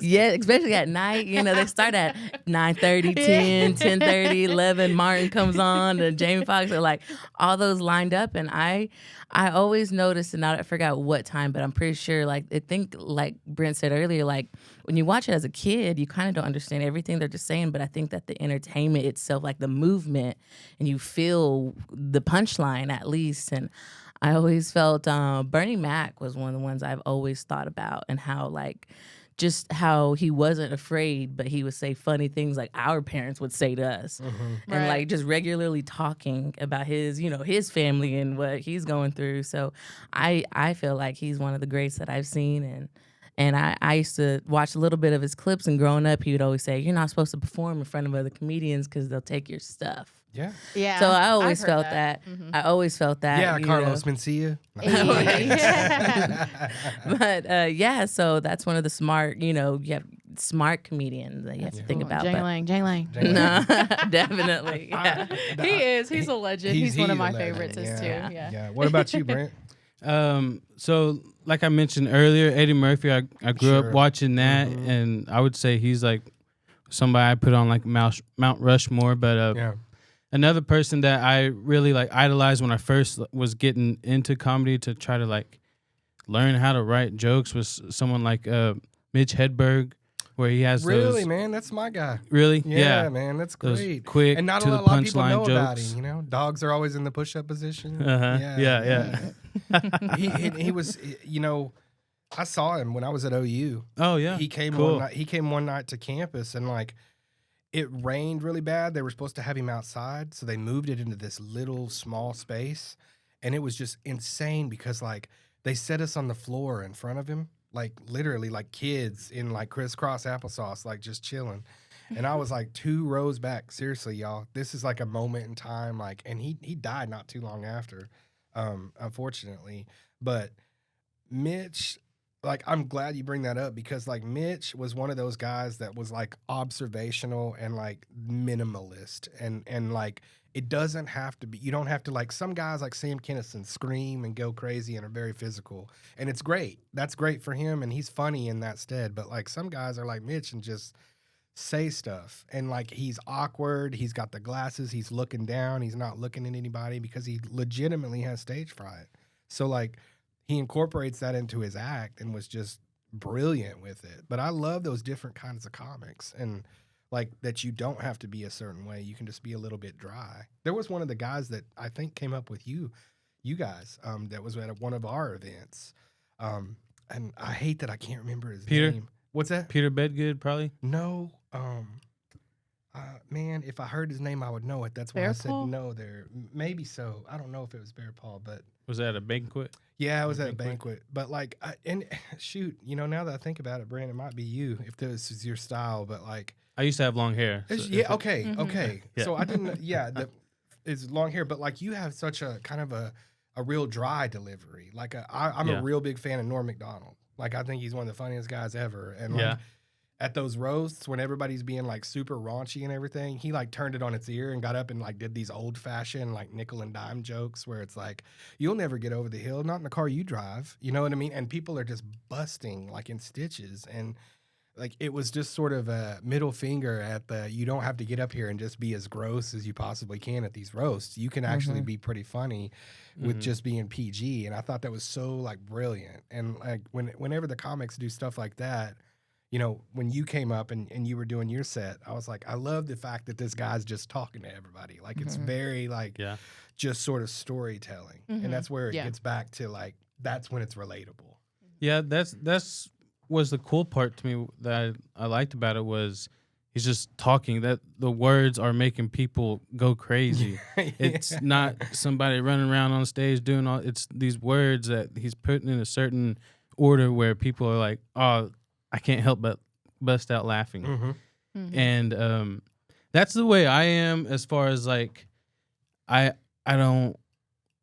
Yeah, especially at night. They start at 9:30, 10, 10:30, 11. Martin comes on, and Jamie Foxx are like all those lined up. And I always noticed, and I forgot what time, but I'm pretty sure, I think like Brent said earlier, when you watch it as a kid, you kind of don't understand everything they're just saying. But I think that the entertainment itself, like the movement, and you feel the punchline at least. And I always felt Bernie Mac was one of the ones I've always thought about, and how just how he wasn't afraid, but he would say funny things like our parents would say to us. Mm-hmm. And just regularly talking about his, his family and what he's going through. So I feel like he's one of the greats that I've seen. And I used to watch a little bit of his clips, and growing up, he would always say, you're not supposed to perform in front of other comedians because they'll take your stuff. Yeah. Yeah. So I always felt that. Mm-hmm. I always felt that. Yeah, Carlos Mencia. But so that's one of the smart, you have smart comedians that you have to think about. Jay Lang. No, definitely. Yeah. He is. He's a legend. He's one of my favorites too. Yeah. What about you, Brent? So like I mentioned earlier, Eddie Murphy, I grew up watching that, and I would say he's like somebody I put on like Mount Rushmore. But another person that I really idolized when I first was getting into comedy to try to learn how to write jokes was someone like Mitch Hedberg, where he has man, that's my guy. Really? Yeah, man, that's great. Quick and not to a the lot of people punchline know jokes. about him. Dogs are always in the push-up position. Yeah. he was, I saw him when I was at OU. Oh yeah. He came one night. He came one night to campus, and it rained really bad. They were supposed to have him outside, so they moved it into this little small space, and it was just insane because they set us on the floor in front of him, literally kids in crisscross applesauce, just chilling. And I was 2 rows back. Seriously, y'all, this is a moment in time. And he died not too long after, unfortunately. But Mitch, I'm glad you bring that up because Mitch was one of those guys that was observational and minimalist and it doesn't have to be, you don't have to some guys like Sam Kinison scream and go crazy and are very physical, and it's great. That's great for him, and he's funny in that stead. But some guys are like Mitch and just say stuff, and he's awkward. He's got the glasses. He's looking down. He's not looking at anybody because he legitimately has stage fright. So he incorporates that into his act and was just brilliant with it. But I love those different kinds of comics and that you don't have to be a certain way. You can just be a little bit dry. There was one of the guys that I think came up with you guys, that was at one of our events. And I hate that I can't remember his name. What's that? Peter Bedgood, probably? No. Man, if I heard his name, I would know it. That's why I said no there. Maybe so. I don't know if it was Bear Paul, but... Was that a banquet? Yeah, it was at a banquet. But and shoot, now that I think about it, Brandon, it might be you if this is your style. But I used to have long hair. So okay. Yeah. So I didn't. Yeah, it's long hair. But you have such a kind of a real dry delivery. I'm a real big fan of Norm Macdonald. I think he's one of the funniest guys ever. And at those roasts when everybody's being like super raunchy and everything, he like turned it on its ear and got up and like did these old fashioned like nickel and dime jokes where it's like, you'll never get over the hill, not in the car you drive. You know what I mean? And people are just busting like in stitches. And like it was just sort of a middle finger at the, you don't have to get up here and just be as gross as you possibly can at these roasts. You can actually be pretty funny with just being PG. And I thought that was so like brilliant. And like whenever the comics do stuff like that, you know, when you came up and you were doing your set, I was like, I love the fact that this guy's just talking to everybody. Like it's very like just sort of storytelling. And that's where it gets back to like, that's when it's relatable. Yeah, that's was the cool part to me that I liked about it was he's just talking, that the words are making people go crazy. It's not somebody running around on stage doing all, it's these words that he's putting in a certain order where people are like, oh, I can't help but bust out laughing. And that's the way I am as far as like, I don't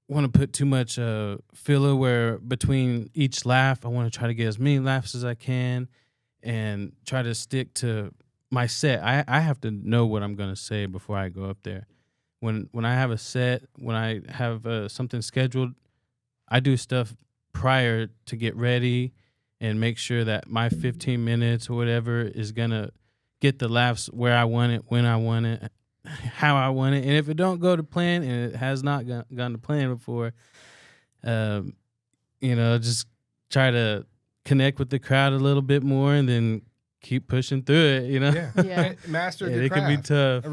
want to put too much filler where between each laugh, I want to try to get as many laughs as I can and try to stick to my set. I have to know what I'm going to say before I go up there. When I have a set, when I have something scheduled, I do stuff prior to get ready and make sure that my 15 minutes or whatever is going to get the laughs where I want it, when I want it, how I want it. And if it don't go to plan, and it has not gone to plan before, you know, just try to connect with the crowd a little bit more and then keep pushing through it, you know? Yeah. Master the it craft. can be tough.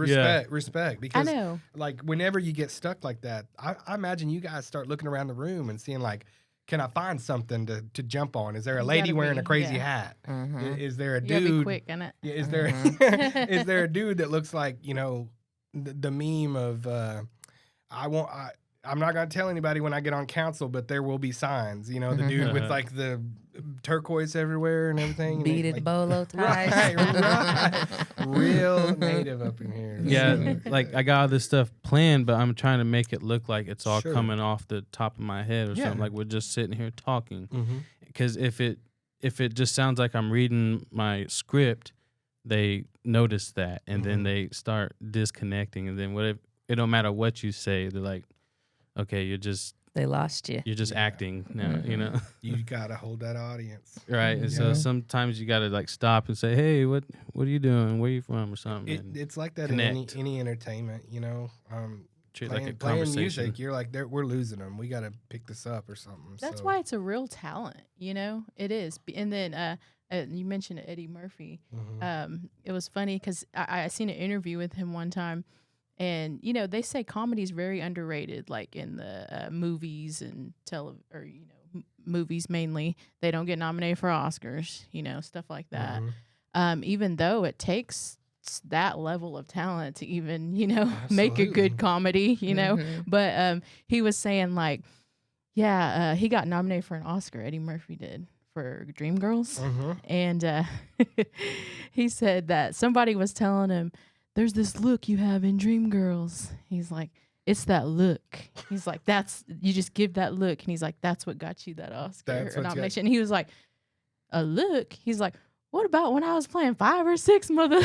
Respect. Because I know. like whenever you get stuck like that, I imagine you guys start looking around the room and seeing like, can I find something to jump on? Is there a lady wearing a crazy hat? Is there a dude? You gotta be quick in it. Is there is there a dude that looks like, you know, the meme of I'm not gonna tell anybody when I get on council, but there will be signs. You know, the dude with like the turquoise everywhere and everything. Beaded like, bolo ties. Right. Real native up in here. Yeah, like I got all this stuff planned, but I'm trying to make it look like it's all Sure. coming off the top of my head or something. Like we're just sitting here talking. Because if it just sounds like I'm reading my script, they notice that, and then they start disconnecting, and then it don't matter what you say, they're like, okay, they lost you. you're just acting now, you know? You gotta hold that audience. Right. And so sometimes you gotta like stop and say, hey, what are you doing? Where you from or something? It's like that connect. in any entertainment, you know. Treat like a playing conversation. music, you're like, we're losing them. We gotta pick this up or something. That's so. why it's a real talent, you know? It is. And then you mentioned Eddie Murphy. It was funny because I seen an interview with him one time. And, you know, they say comedy is very underrated, like in the movies and movies mainly. They don't get nominated for Oscars, you know, stuff like that. Even though it takes that level of talent to even, you know, make a good comedy, you know. But he was saying, like, he got nominated for an Oscar, Eddie Murphy did, for Dreamgirls. And he said that somebody was telling him, there's this look you have in Dreamgirls. He's like, it's that look. He's like, you just give that look. And he's like, that's what got you that Oscar nomination. And he was like, a look? He's like, what about when I was playing 5 or 6 mother in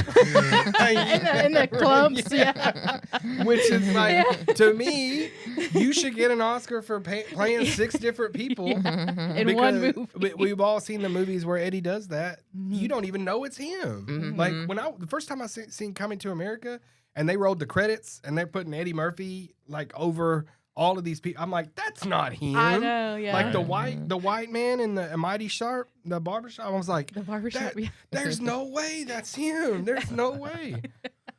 the clubs? Which is like, to me, you should get an Oscar for playing 6 different people in one movie. We've all seen the movies where Eddie does that. You don't even know it's him. Like the first time I seen Coming to America, and they rolled the credits, and they're putting Eddie Murphy like over all of these people. I'm like, that's not him. I know, yeah. Like the white man in the Mighty Sharp, the barbershop. I was like, the barbershop. There's no way that's him. There's no way.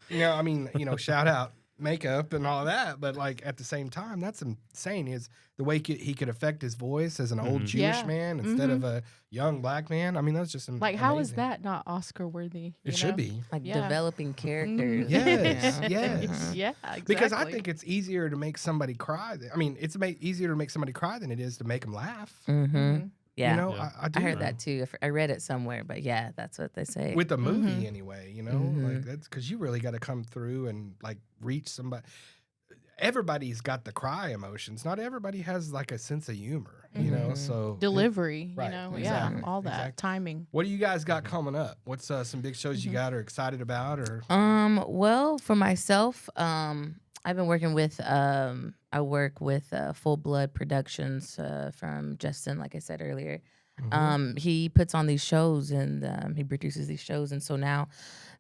You know, I mean, you know, shout out makeup and all that, but like at the same time, that's insane. Is the way he could affect his voice as an old Jewish man instead of a young black man. I mean, that's just like, how is that not Oscar worthy? It should be like developing characters. Yes, yeah, exactly. Because I think it's easier to make somebody cry. I mean, it's easier to make somebody cry than it is to make them laugh. Yeah, you know, I heard that too. I read it somewhere, but yeah, that's what they say. With a movie anyway, you know, like that's because you really got to come through and like reach somebody. everybody's got the cry emotions. Not everybody has like a sense of humor, you know. So delivery, right, you know, exactly, all that timing. What do you guys got coming up? What's some big shows you got or excited about? Or well, for myself, I've been working with I work with Full Blood Productions from Justin, like I said earlier. He puts on these shows and he produces these shows, and so now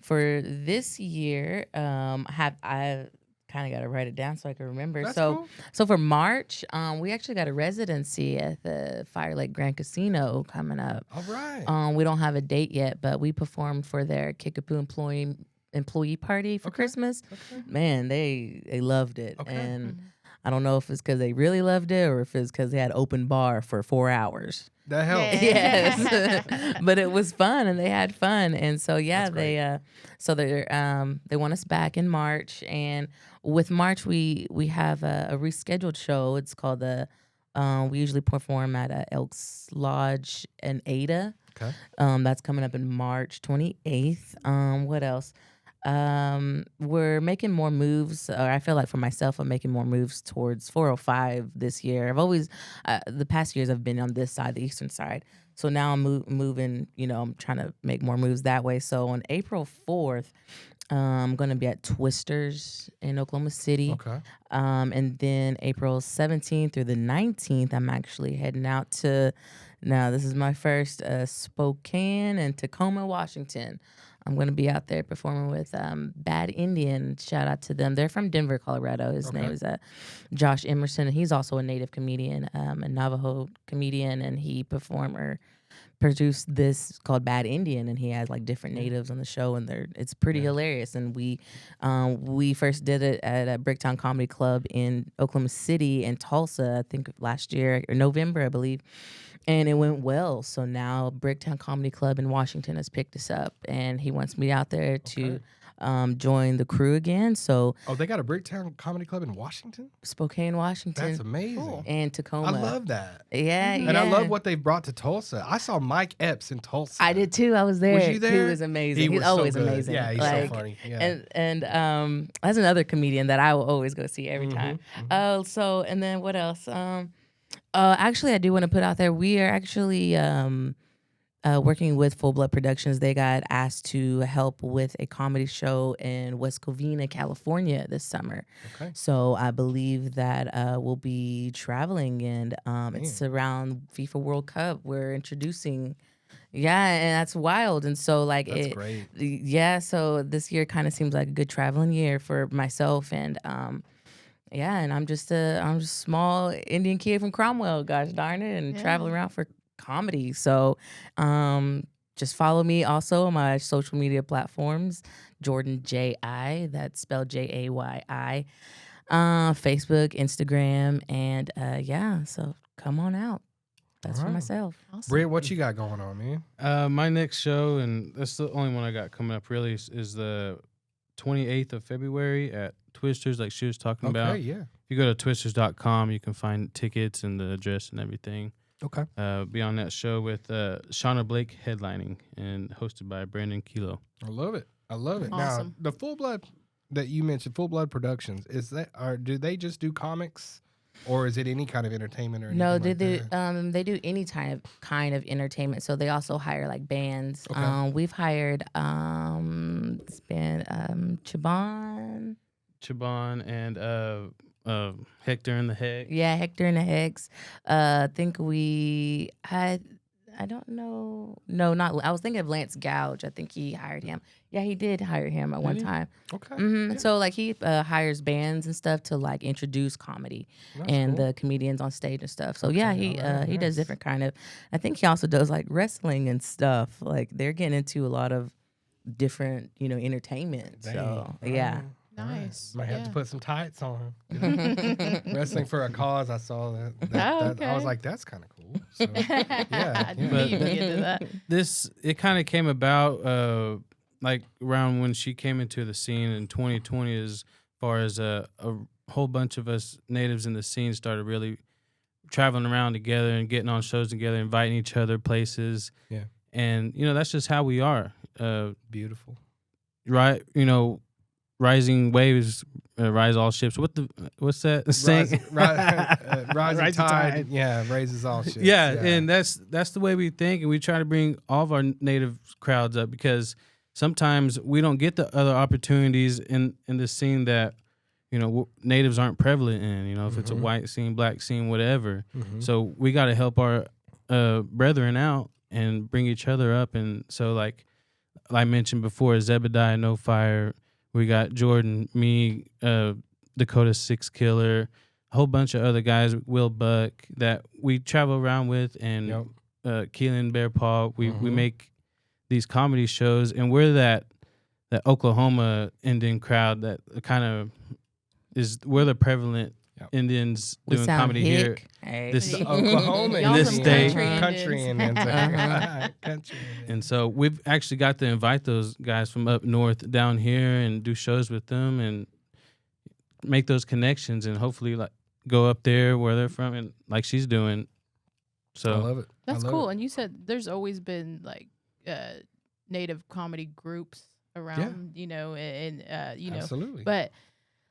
for this year, I kind of got to write it down so I can remember. That's so cool. so for March, we actually got a residency at the Fire Lake Grand Casino coming up. All right. We don't have a date yet, but we performed for their Kickapoo employee party for Christmas. Man, they loved it. And I don't know if it's because they really loved it or if it's because they had open bar for 4 hours. That helps. Yes. But it was fun and they had fun. And so yeah, they want us back in March. And with March we have a rescheduled show. It's called we usually perform at Elks Lodge in Ada. Okay. That's coming up in March 28th. What else? We're making more moves, or I feel like for myself, I'm making more moves towards 405 this year. I've always, the past years I've been on this side, the eastern side. So now I'm moving, I'm trying to make more moves that way. So on April 4th, I'm going to be at Twisters in Oklahoma City. Okay. And then April 17th through the 19th, I'm actually heading out to, now this is my first, Spokane and Tacoma, Washington. I'm going to be out there performing with Bad Indian. Shout out to them. They're from Denver, Colorado. His name is Josh Emerson, and he's also a native comedian, a Navajo comedian, and he produced this called Bad Indian, and he has like different natives on the show, and it's pretty hilarious. And we first did it at a Bricktown Comedy Club in Oklahoma City and Tulsa, I think last year, or November, I believe. And it went well. So now Bricktown Comedy Club in Washington has picked us up, and he wants me out there to join the crew again. So they got a Bricktown Comedy Club in Washington? Spokane, Washington. That's amazing. Cool. And Tacoma. I love that. Yeah, And I love what they've brought to Tulsa. I saw Mike Epps in Tulsa. I did too. I was there. Was you there? He was amazing. He's was always so good. amazing. Yeah, he's so funny. Yeah. And that's another comedian that I will always go see every time. So, and then what else? Actually, I do want to put out there, we are actually working with Full Blood Productions. They got asked to help with a comedy show in West Covina, California this summer. Okay. So I believe that we'll be traveling, and it's around FIFA World Cup. We're introducing... Yeah, and that's wild. And so like that's great. Yeah, so this year kind of seems like a good traveling year for myself, and yeah, and I'm just a small Indian kid from Cromwell, gosh darn it, and travel around for comedy. So just follow me also on my social media platforms, Jordan Jayi, that's spelled Jayi, Facebook, Instagram, and so come on out. That's for myself. Awesome. Brent, what you got going on, man? My next show, and that's the only one I got coming up really, is the 28th of February at Twisters, like she was talking about. Okay, yeah. If you go to twisters.com, you can find tickets and the address and everything. Okay. Be on that show with Shauna Blake headlining and hosted by Brandon Kilo. I love it. Awesome. Now, the Full Blood that you mentioned, Full Blood Productions, do they just do comics? Or is it any kind of entertainment or anything? No, they do any kind of entertainment. So they also hire like bands. Okay. We've hired it's been Chabon and Hector and the Hex. Yeah, Hector and the Hex. I think we had, I don't know. No, not. I was thinking of Lance Gouge. I think he hired him. Yeah, he did hire him at one time. Okay. Yeah. So like he hires bands and stuff to like introduce comedy and the comedians on stage and stuff. So yeah, he does different kind of. I think he also does like wrestling and stuff. Like they're getting into a lot of different entertainment. Dang. So yeah. Nice. Might have to put some tights on him. Wrestling for a cause. I saw that. I was like, that's kind of cool. So, yeah. But it kind of came about like around when she came into the scene in 2020, as far as a whole bunch of us natives in the scene started really traveling around together and getting on shows together, inviting each other places. Yeah. And, that's just how we are. Beautiful. Right. rising waves rise all ships. What's that saying? Rising tide, yeah, raises all ships. Yeah, and that's the way we think, and we try to bring all of our native crowds up because sometimes we don't get the other opportunities in the scene that natives aren't prevalent in. If it's a white scene, black scene, whatever. So we got to help our brethren out and bring each other up. And so like I mentioned before, Zebediah No Fire. We got Jordan, me, Dakota Six Killer, a whole bunch of other guys, Will Buck, that we travel around with, and Keelan Bear Paw. We make these comedy shows, and we're that Oklahoma Indian crowd that kind of we're the prevalent Indians doing comedy here. Hey. This Oklahoma in this state, country Indians. Country. And so we've actually got to invite those guys from up north down here and do shows with them and make those connections and hopefully like go up there where they're from and like she's doing. So I love it. That's cool. And you said there's always been like native comedy groups around, absolutely. but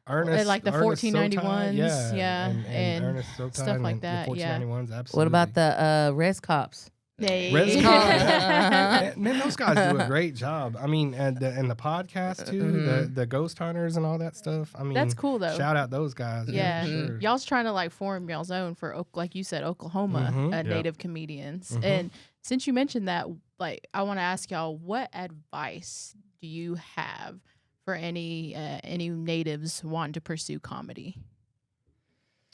Ernest, like the 1491s, and Ernest Sotai stuff like that. The 1491s, absolutely. What about the Res Cops? Res Cops, man, those guys do a great job. I mean, and the podcast too, the ghost hunters and all that stuff. I mean, that's cool though. Shout out those guys. Yeah, sure. Y'all's trying to like form y'all's own for, like you said, Oklahoma native comedians. And since you mentioned that, like, I want to ask y'all, what advice do you have for any natives wanting to pursue comedy,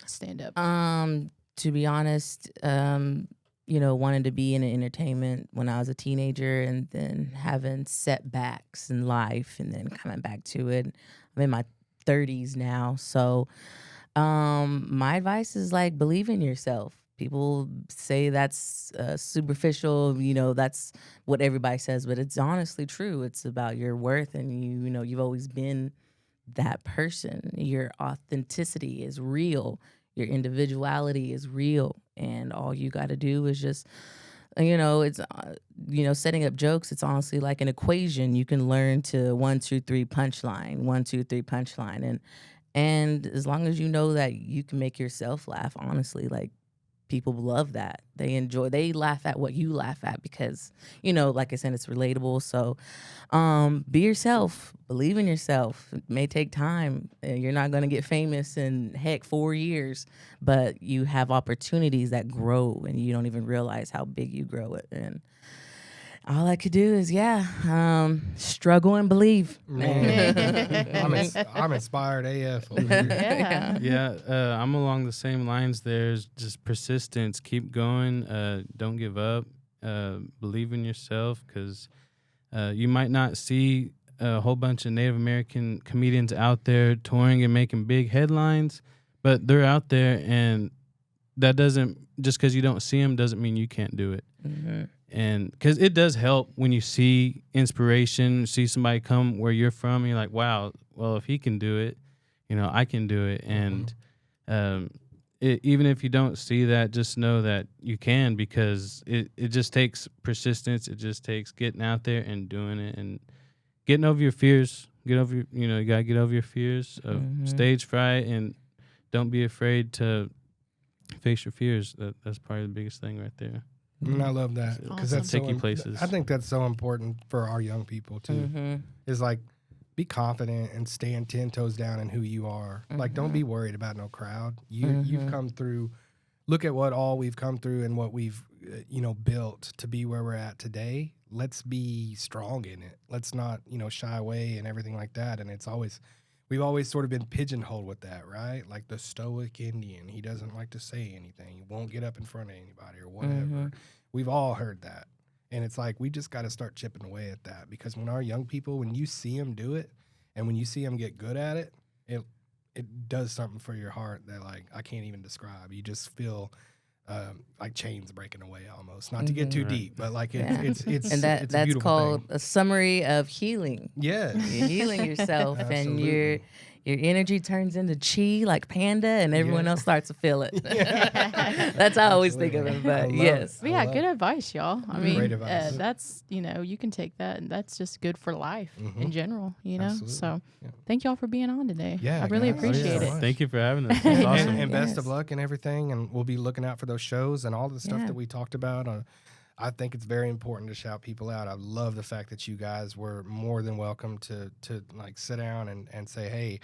stand up? To be honest, wanted to be in entertainment when I was a teenager, and then having setbacks in life, and then coming back to it. I'm in my 30s now, so my advice is like believe in yourself. People say that's superficial, that's what everybody says, but it's honestly true. It's about your worth, and you've always been that person. Your authenticity is real. Your individuality is real, and all you got to do is just, it's, setting up jokes. It's honestly like an equation. You can learn to 1, 2, 3 punchline, 1, 2, 3 punchline, and as long as you know that you can make yourself laugh, honestly, like. People love that. They laugh at what you laugh at because, like I said, it's relatable. So be yourself. Believe in yourself. It may take time. You're not going to get famous in, 4 years, but you have opportunities that grow and you don't even realize how big you grow it. And all I could do is, struggle and believe. Man, I'm inspired AF over here. Yeah, I'm along the same lines. There's just persistence. Keep going. Don't give up. Believe in yourself, because you might not see a whole bunch of Native American comedians out there touring and making big headlines, but they're out there, and that doesn't, just because you don't see them doesn't mean you can't do it. Mm-hmm. And because it does help when you see inspiration, see somebody come where you're from, and you're like, wow, well, if he can do it, I can do it. And even if you don't see that, just know that you can, because it just takes persistence. It just takes getting out there and doing it and getting over your fears. You got to get over your fears of stage fright, and don't be afraid to face your fears. That's probably the biggest thing right there. And I love that, because that's take you places. I think that's so important for our young people too. Is like, be confident and stand 10 toes down in who you are. Like, don't be worried about no crowd. You've come through. Look at what all we've come through and what we've built to be where we're at today. Let's be strong in it. Let's not shy away and everything like that. And we've always sort of been pigeonholed with that, right? Like the stoic Indian. He doesn't like to say anything. He won't get up in front of anybody or whatever. We've all heard that. And it's like, we just got to start chipping away at that, because when our young people, when you see them do it and when you see them get good at it, it does something for your heart that, like, I can't even describe. You just feel like chains breaking away almost. Not to get too deep, but like it's and that's called thing. A summary of healing. Yes. You're healing yourself, and you're your energy turns into chi like Panda, and everyone else starts to feel it. That's how I always think of it. But yes, but yeah, good advice, y'all. I mean, great advice. that's you can take that, and that's just good for life in general. Absolutely. So thank y'all for being on today. Yeah, I really guys. appreciate it. Thank you for having us. It's awesome. And best of luck and everything. And we'll be looking out for those shows and all the stuff that we talked about. I think it's very important to shout people out. I love the fact that you guys were more than welcome to like sit down and say, hey,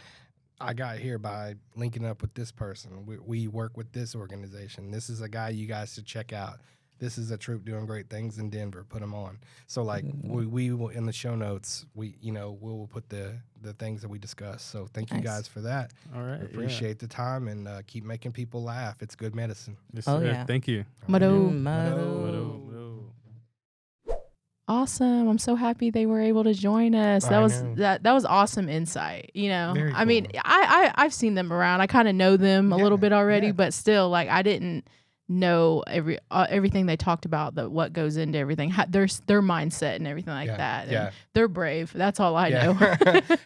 I got here by linking up with this person. We work with this organization. This is a guy you guys should check out. This is a troop doing great things in Denver. Put them on. So like we will in the show notes. We'll put the things that we discuss. So thank you guys for that. All right, Appreciate the time and keep making people laugh. It's good medicine. Yes, sir. Thank you. Mado. Awesome. I'm so happy they were able to join us. That was awesome insight. Very I mean, I've seen them around. I kind of know them a little bit already, but still, like, I didn't know everything they talked about, what goes into everything, their mindset and everything like that. And they're brave. That's all I know.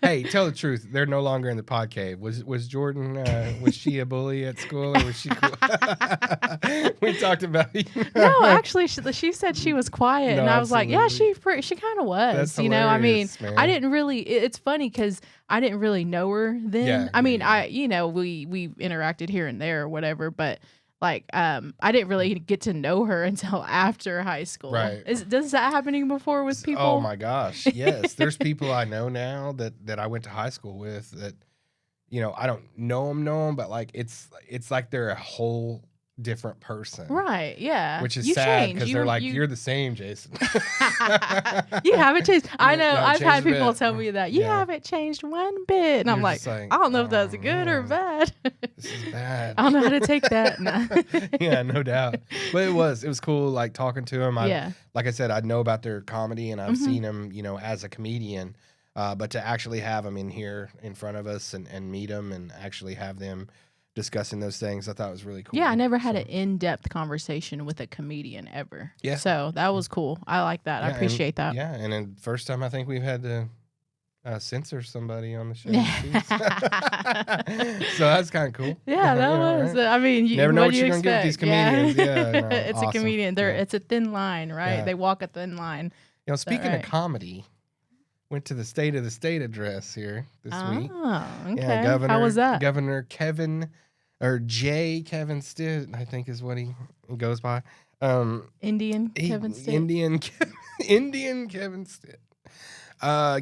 Hey, tell the truth. They're no longer in the pod cave. Was Jordan? Was she a bully at school, or was she cool? We talked about. No, actually, she said she was quiet, and I was like, yeah, she kind of was. That's I mean, man. I didn't really. It's funny because I didn't really know her then. Yeah, I mean, we interacted here and there or whatever, but. Like, I didn't really get to know her until after high school. Right. Does that happening before with people? Oh my gosh, yes. There's people I know now that I went to high school with that, I don't know them, but like it's like they're a whole different person. Right. Yeah. Which is you sad because they're like, you're the same, Jason. You haven't changed. I know. No, I've had a people bit. tell me that you haven't changed one bit, and I'm like, I don't know if that's good or bad. This is bad. I don't know how to take that. No. Yeah, no doubt. But it was cool, like talking to him. Like I said, I know about their comedy, and I've seen them, as a comedian. But to actually have them in here in front of us and meet them and actually have them discussing those things, I thought was really cool. Yeah, I never had an in-depth conversation with a comedian ever. Yeah. So that was cool. I like that. I appreciate that. Yeah, and then first time I think we've had to censor somebody on the show. So that's kind of cool. Yeah, that was. Right? I mean, you never know what you're going to get with these comedians. Yeah, no, it's awesome. A comedian. It's a thin line, right? Yeah. They walk a thin line. Speaking of comedy, went to the State of the State address here this week. Oh, okay. Yeah, how was that? Governor Kevin Stitt, I think is what he goes by. Indian Kevin Stitt. Indian Kevin Stitt.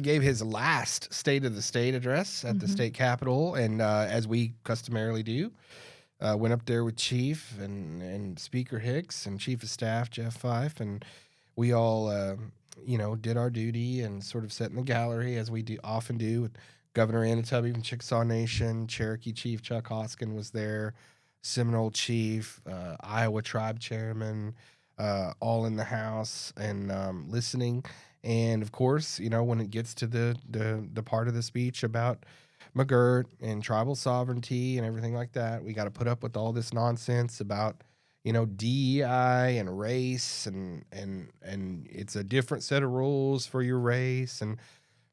Gave his last State of the State address at the state capitol, and as we customarily do, went up there with Chief and Speaker Hicks and Chief of Staff Jeff Fife, and we all did our duty and sort of sat in the gallery as we often do. With Governor Anatubby from Chickasaw Nation, Cherokee Chief Chuck Hoskin was there, Seminole Chief, Iowa Tribe Chairman, all in the house and listening. And of course, when it gets to the part of the speech about McGirt and tribal sovereignty and everything like that, we got to put up with all this nonsense about DEI and race and it's a different set of rules for your race. And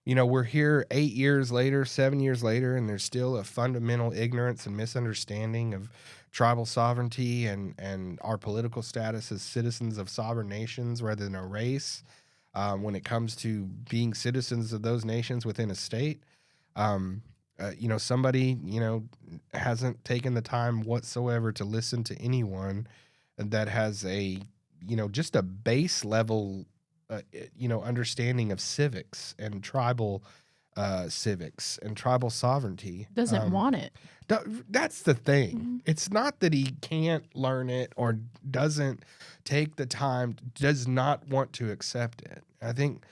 we're here 8 years later, 7 years later, and there's still a fundamental ignorance and misunderstanding of tribal sovereignty and our political status as citizens of sovereign nations rather than a race. When it comes to being citizens of those nations within a state, somebody, hasn't taken the time whatsoever to listen to anyone that has a, just a base level, understanding of civics and tribal civics and tribal sovereignty. Doesn't want it. That's the thing. It's not that he can't learn it or doesn't take the time, does not want to accept it. I think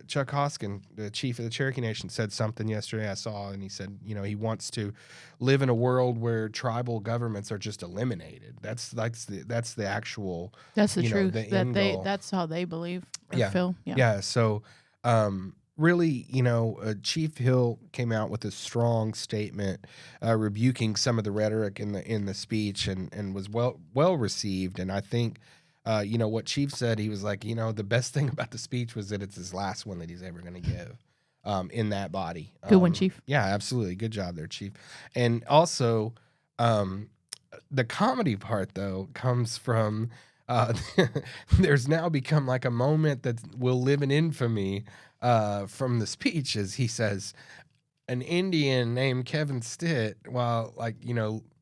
Chuck Hoskin, the chief of the Cherokee Nation, said something yesterday I saw, and he said, he wants to live in a world where tribal governments are just eliminated. That's the actual. That's the truth. The end goal. That's how they believe or yeah. feel. Yeah. So, really, Chief Hill came out with a strong statement rebuking some of the rhetoric in the speech and was well received. And I think, what Chief said, he was like, the best thing about the speech was that it's his last one that he's ever going to give. in that body. Good one, Chief. Yeah, absolutely. Good job there, Chief. And also, the comedy part, though, comes from there's now become like a moment that will live in infamy from the speech, as he says, an Indian named Kevin Stitt, while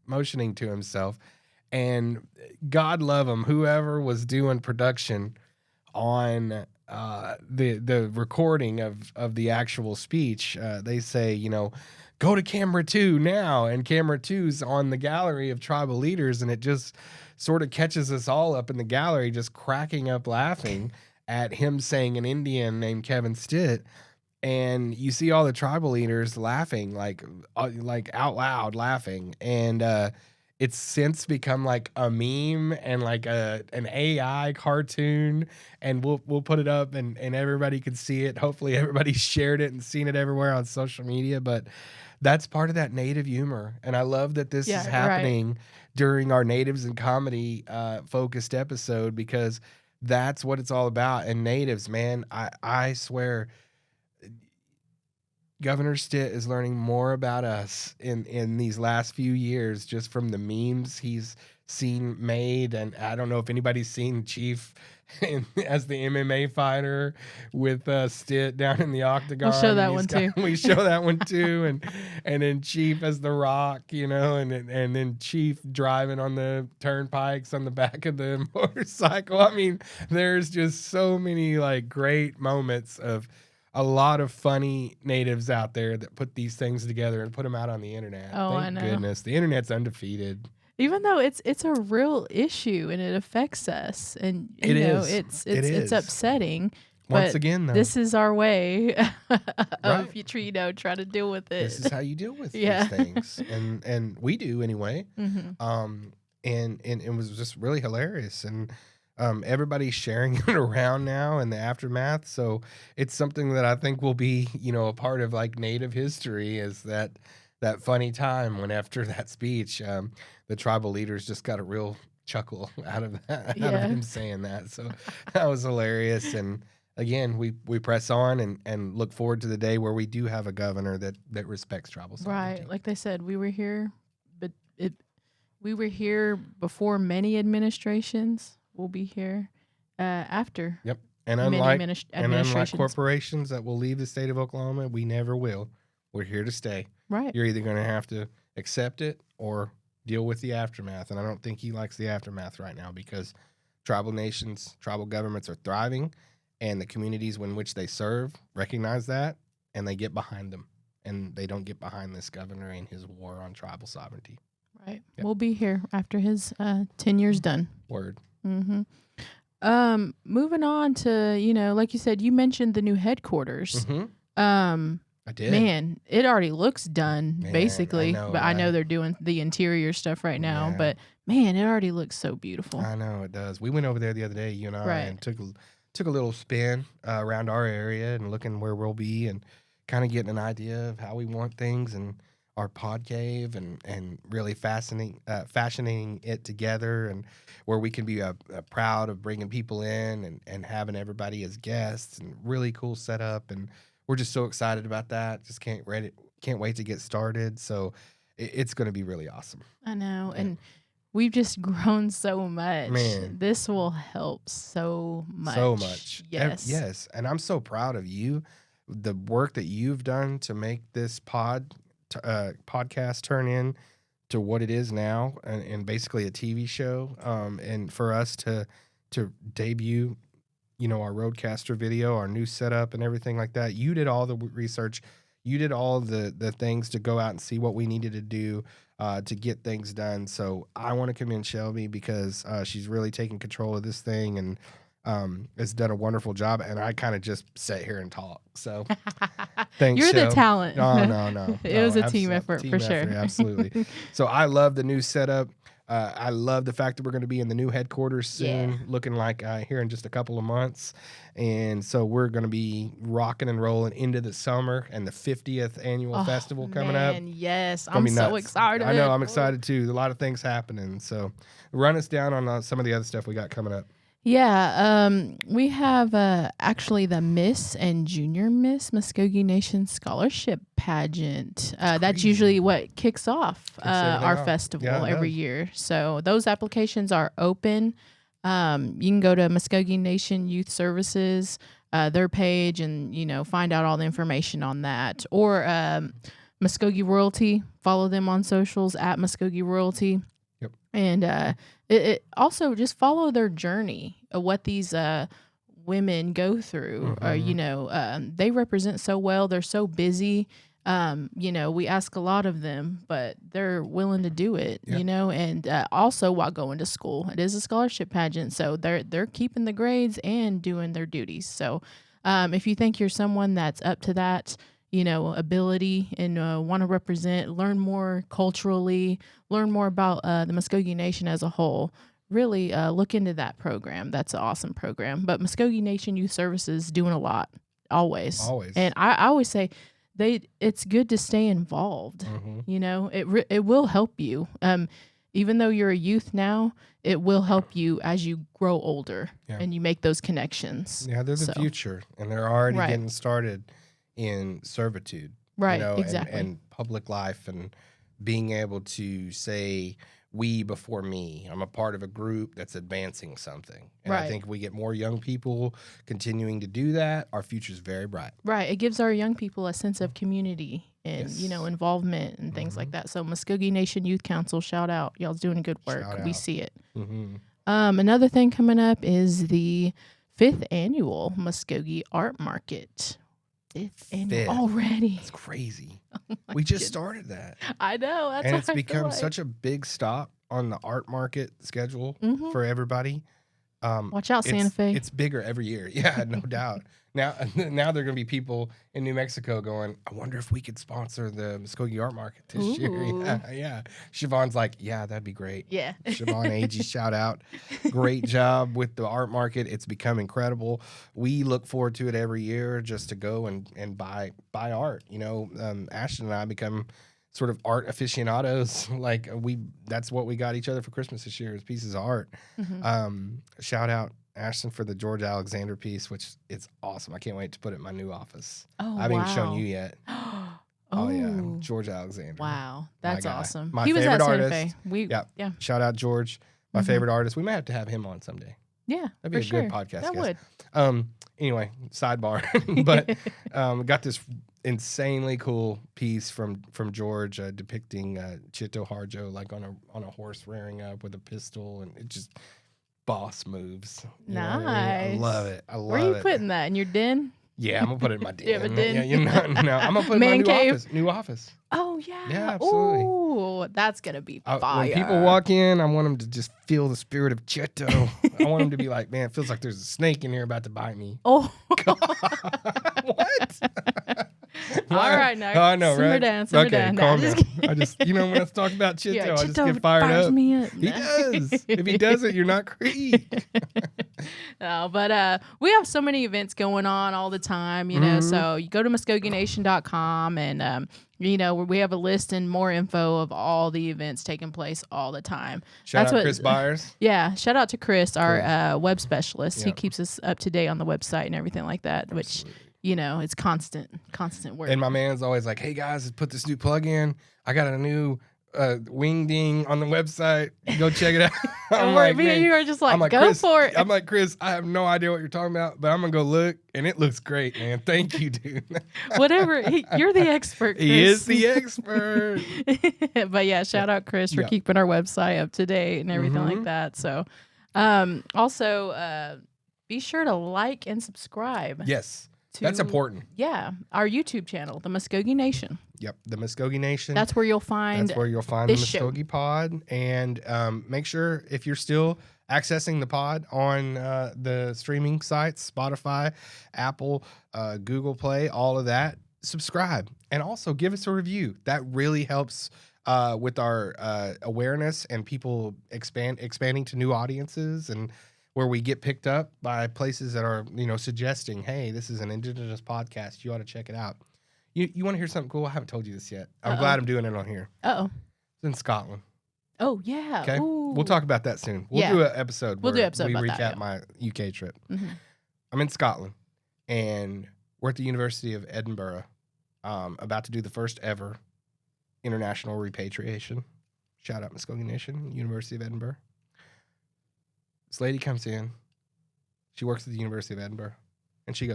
motioning to himself. And God love him, whoever was doing production on the recording of the actual speech, they say, go to camera 2 now, and camera 2's on the gallery of tribal leaders, and it just sort of catches us all up in the gallery just cracking up laughing at him saying an Indian named Kevin Stitt. And you see all the tribal leaders laughing, like out loud laughing. And it's since become like a meme and like an AI cartoon. And we'll put it up and everybody can see it. Hopefully everybody shared it and seen it everywhere on social media. But that's part of that native humor. And I love that this is happening during our Natives in Comedy focused episode, because that's what it's all about. And natives, man, I swear, Governor Stitt is learning more about us in these last few years just from the memes he's seen made. And I don't know if anybody's seen Chief as the MMA fighter with Stitt down in the octagon. We'll show that one too. We show that one too. And then Chief as The Rock, and then Chief driving on the turnpikes on the back of the motorcycle. I mean, there's just so many like great moments of a lot of funny natives out there that put these things together and put them out on the internet. Oh, Thank I know. goodness. The internet's undefeated. Even though it's a real issue and it affects us, and it's upsetting. Once again, though, this is our way of try to deal with it. This is how you deal with these things, and we do anyway. Mm-hmm. And it was just really hilarious, and everybody's sharing it around now in the aftermath. So it's something that I think will be, a part of like Native history, is that funny time when after that speech, the tribal leaders just got a real chuckle out of that, out of him saying that. So that was hilarious. And again, we press on and look forward to the day where we do have a governor that respects tribal sovereignty. Right. Like they said, we were here, but we were here before many administrations. We'll be here after. Yep. And unlike corporations that will leave the state of Oklahoma, we never will. We're here to stay. Right. You're either going to have to accept it or deal with the aftermath. And I don't think he likes the aftermath right now, because tribal nations, tribal governments are thriving, and the communities in which they serve recognize that, and they get behind them. And they don't get behind this governor and his war on tribal sovereignty. Right. Yep. We'll be here after his 10 years done. Word. Mm-hmm. Moving on to, like you said, you mentioned the new headquarters. Mm-hmm. I did. Man, it already looks done, basically. I know, but I know they're doing the interior stuff right now. Yeah. But man, it already looks so beautiful. I know it does. We went over there the other day, you and I, and took a little spin around our area and looking where we'll be and kind of getting an idea of how we want things and our pod cave and really fashioning it together, and where we can be proud of bringing people in and having everybody as guests, and really cool setup. And we're just so excited about that. Just can't wait to get started. So it's going to be really awesome. I know. Yeah. And we've just grown so much. Man. This will help so much. So much. Yes. Yes. And I'm so proud of you, the work that you've done to make this podcast turn in to what it is now, and basically a TV show. And for us to debut, our Roadcaster video, our new setup and everything like that. You did all the research. You did all the things to go out and see what we needed to do to get things done. So I want to commend Shelby, because she's really taken control of this thing and has done a wonderful job. And I kind of just sit here and talk. So thanks, You're Shelby. the talent. No. It was a team effort for sure. Absolutely. So I love the new setup. I love the fact that we're going to be in the new headquarters soon, looking like here in just a couple of months. And so we're going to be rocking and rolling into the summer and the 50th annual festival coming up. Yes, I'm so excited. I know, I'm excited too. A lot of things happening. So run us down on some of the other stuff we got coming up. Yeah, we have actually the Miss and Junior Miss Muscogee Nation Scholarship Pageant. That's usually what kicks off our festival every year. So those applications are open. You can go to Muscogee Nation Youth Services, their page, and find out all the information on that. Or Muscogee Royalty, follow them on socials at Muscogee Royalty. Yep. And it also just follow their journey of what these women go through. They represent so well. They're so busy. We ask a lot of them, but they're willing to do it, and also while going to school. It is a scholarship pageant, so they're keeping the grades and doing their duties. So if you think you're someone that's up to that, ability and want to represent, learn more culturally, learn more about the Muscogee Nation as a whole, really look into that program. That's an awesome program. But Muscogee Nation Youth Services doing a lot, always. And I always say it's good to stay involved. It will help you. Even though you're a youth now, it will help you as you grow older and you make those connections. Yeah, they're the future, and they're already getting started in servitude, right? Exactly, and public life, and being able to say we before me. I'm a part of a group that's advancing something, and I think if we get more young people continuing to do that, our future is very bright. Right, it gives our young people a sense of community and involvement and things like that. So Muscogee Nation Youth Council, shout out, y'all's doing good work. We see it. Another thing coming up is the 5th annual Muscogee Art Market. It's already. It's crazy. We just started that. I know. That's and it's become such a big stop on the art market schedule for everybody. Watch out, Santa Fe. It's bigger every year. Yeah, no doubt. Now there are going to be people in New Mexico going, I wonder if we could sponsor the Muscogee Art Market this year. Yeah. Siobhan's like, yeah, that'd be great. Yeah. Siobhan Agee, shout out. Great job with the art market. It's become incredible. We look forward to it every year just to go and buy art. Ashton and I become sort of art aficionados. That's what we got each other for Christmas this year is pieces of art. Shout out Ashton for the George Alexander piece, which it's awesome. I can't wait to put it in my new office. Oh, I haven't even shown you yet. Oh yeah, George Alexander. Wow, that's awesome. My he was favorite at Santa artist. Fe. Yeah. Shout out George, my favorite artist. We might have to have him on someday. Yeah, that'd be a good podcast. That guys. would. Anyway, sidebar, but got this insanely cool piece from George depicting Chito Harjo on a horse rearing up with a pistol, and it just boss moves. Nice. I love it. Where are you putting that? In your den? Yeah, I'm gonna put it in my den. You have a den? No, I'm gonna put it in my new office. Oh yeah. Yeah, absolutely. Oh, that's gonna be fire. When people walk in, I want them to just feel the spirit of Chito. I want them to be like, man, it feels like there's a snake in here about to bite me. Oh. What? All right, now. Oh, I know, simmer right? down. Calm No, down. I just, when I talk about Chito, I just get fired up. Me up. He does. If he doesn't, you're not Creed. No, but we have so many events going on all the time, so you go to MuscogeeNation.com and, we have a list and more info of all the events taking place all the time. Shout out Chris Byers. Yeah, shout out to Chris, our web specialist. Yep. He keeps us up to date on the website and everything like that, which... it's constant work. And my man's always like, hey guys, put this new plug in. I got a new wing ding on the website. Go check it out. I'm like, me and you are just like, go Chris, for it. I'm like, Chris, I have no idea what you're talking about, but I'm going to go look, and it looks great, man. Thank you, dude. Whatever. You're the expert, Chris. He is the expert. But yeah, shout out Chris for keeping our website up to date and everything like that. So also be sure to like and subscribe. Yes. That's important. Yeah. Our YouTube channel, the Muscogee Nation. Yep. The Muscogee Nation. That's where you'll find the Muscogee Pod. And make sure if you're still accessing the pod on the streaming sites, Spotify, Apple, Google Play, all of that, subscribe. And also give us a review. That really helps with our awareness and people expanding to new audiences, and where we get picked up by places that are, suggesting, hey, this is an Indigenous podcast. You ought to check it out. You want to hear something cool? I haven't told you this yet. I'm glad I'm doing it on here. Uh-oh. It's in Scotland. Oh yeah. Okay, Ooh. we'll talk about that soon. We'll do an episode. We'll do where an episode we about recap that, my UK trip. Mm-hmm. I'm in Scotland, and we're at the University of Edinburgh, about to do the first ever international repatriation. Shout out Muscogee Nation, University of Edinburgh. This lady comes in. She works at the University of Edinburgh, and she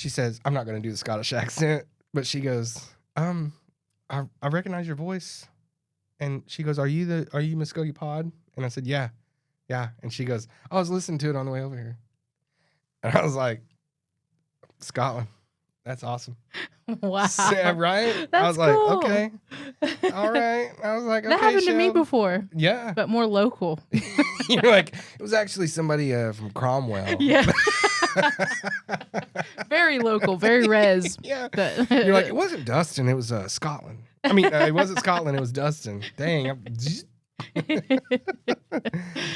says, I'm not going to do the Scottish accent, but she goes, I recognize your voice. And she goes, are you Muscogee Pod? And I said, yeah. And she goes, I was listening to it on the way over here. And I was like, Scotland. That's awesome. Wow. Right? That's I was like, cool. okay. All right. I was like, okay. That happened to me Shell. before. Yeah. But more local. You're like, it was actually somebody from Cromwell. Yeah. Very local, very res. Yeah. But You're like, it wasn't Dustin, it was Scotland. I mean, it wasn't Scotland, it was Dustin. Dang.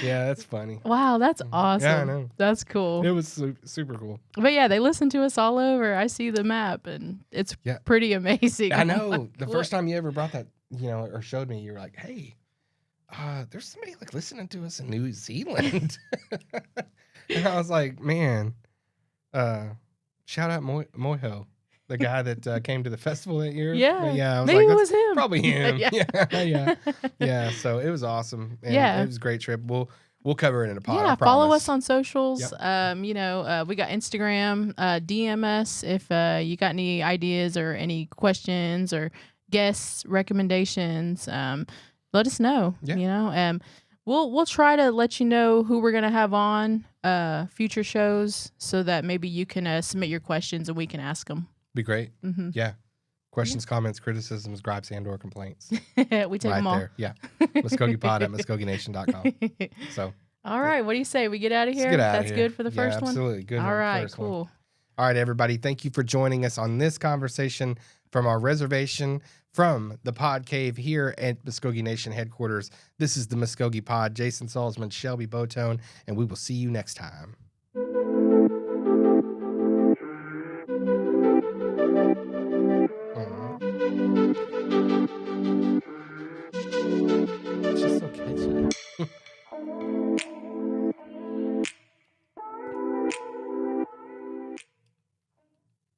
Yeah, that's funny. Wow, that's awesome. Yeah, I know. That's cool. It was super cool. But yeah, they listen to us all over. I see the map, and it's pretty amazing. I know. The first time you ever brought that, or showed me, you were like, hey, there's somebody like listening to us in New Zealand. And I was like, man, shout out Moiho, the guy that came to the festival that year. Yeah. I was Maybe like, it was him. Probably him. Yeah. Yeah. So it was awesome. And it was a great trip. We'll cover it in a pod. Yeah, I follow promise. us on socials. Yep. We got Instagram. DM us if you got any ideas or any questions or guests recommendations. Let us know. Yeah. We'll try to let you know who we're gonna have on future shows so that maybe you can submit your questions and we can ask them. Be great. Mm-hmm. Yeah. Questions, comments, criticisms, gripes, and/or complaints. We take them all. There. Yeah. Muscogee Pod at MuscogeeNation.com. So. All right. What do you say? We get out of here? Get out That's of here. good for the first one? Absolutely. Good. All right. First Cool. One. All right, everybody. Thank you for joining us on this conversation from our reservation from the Pod Cave here at Muscogee Nation headquarters. This is the Muscogee Pod. Jason Salzman, Shelby Botone, and we will see you next time. She's so catchy.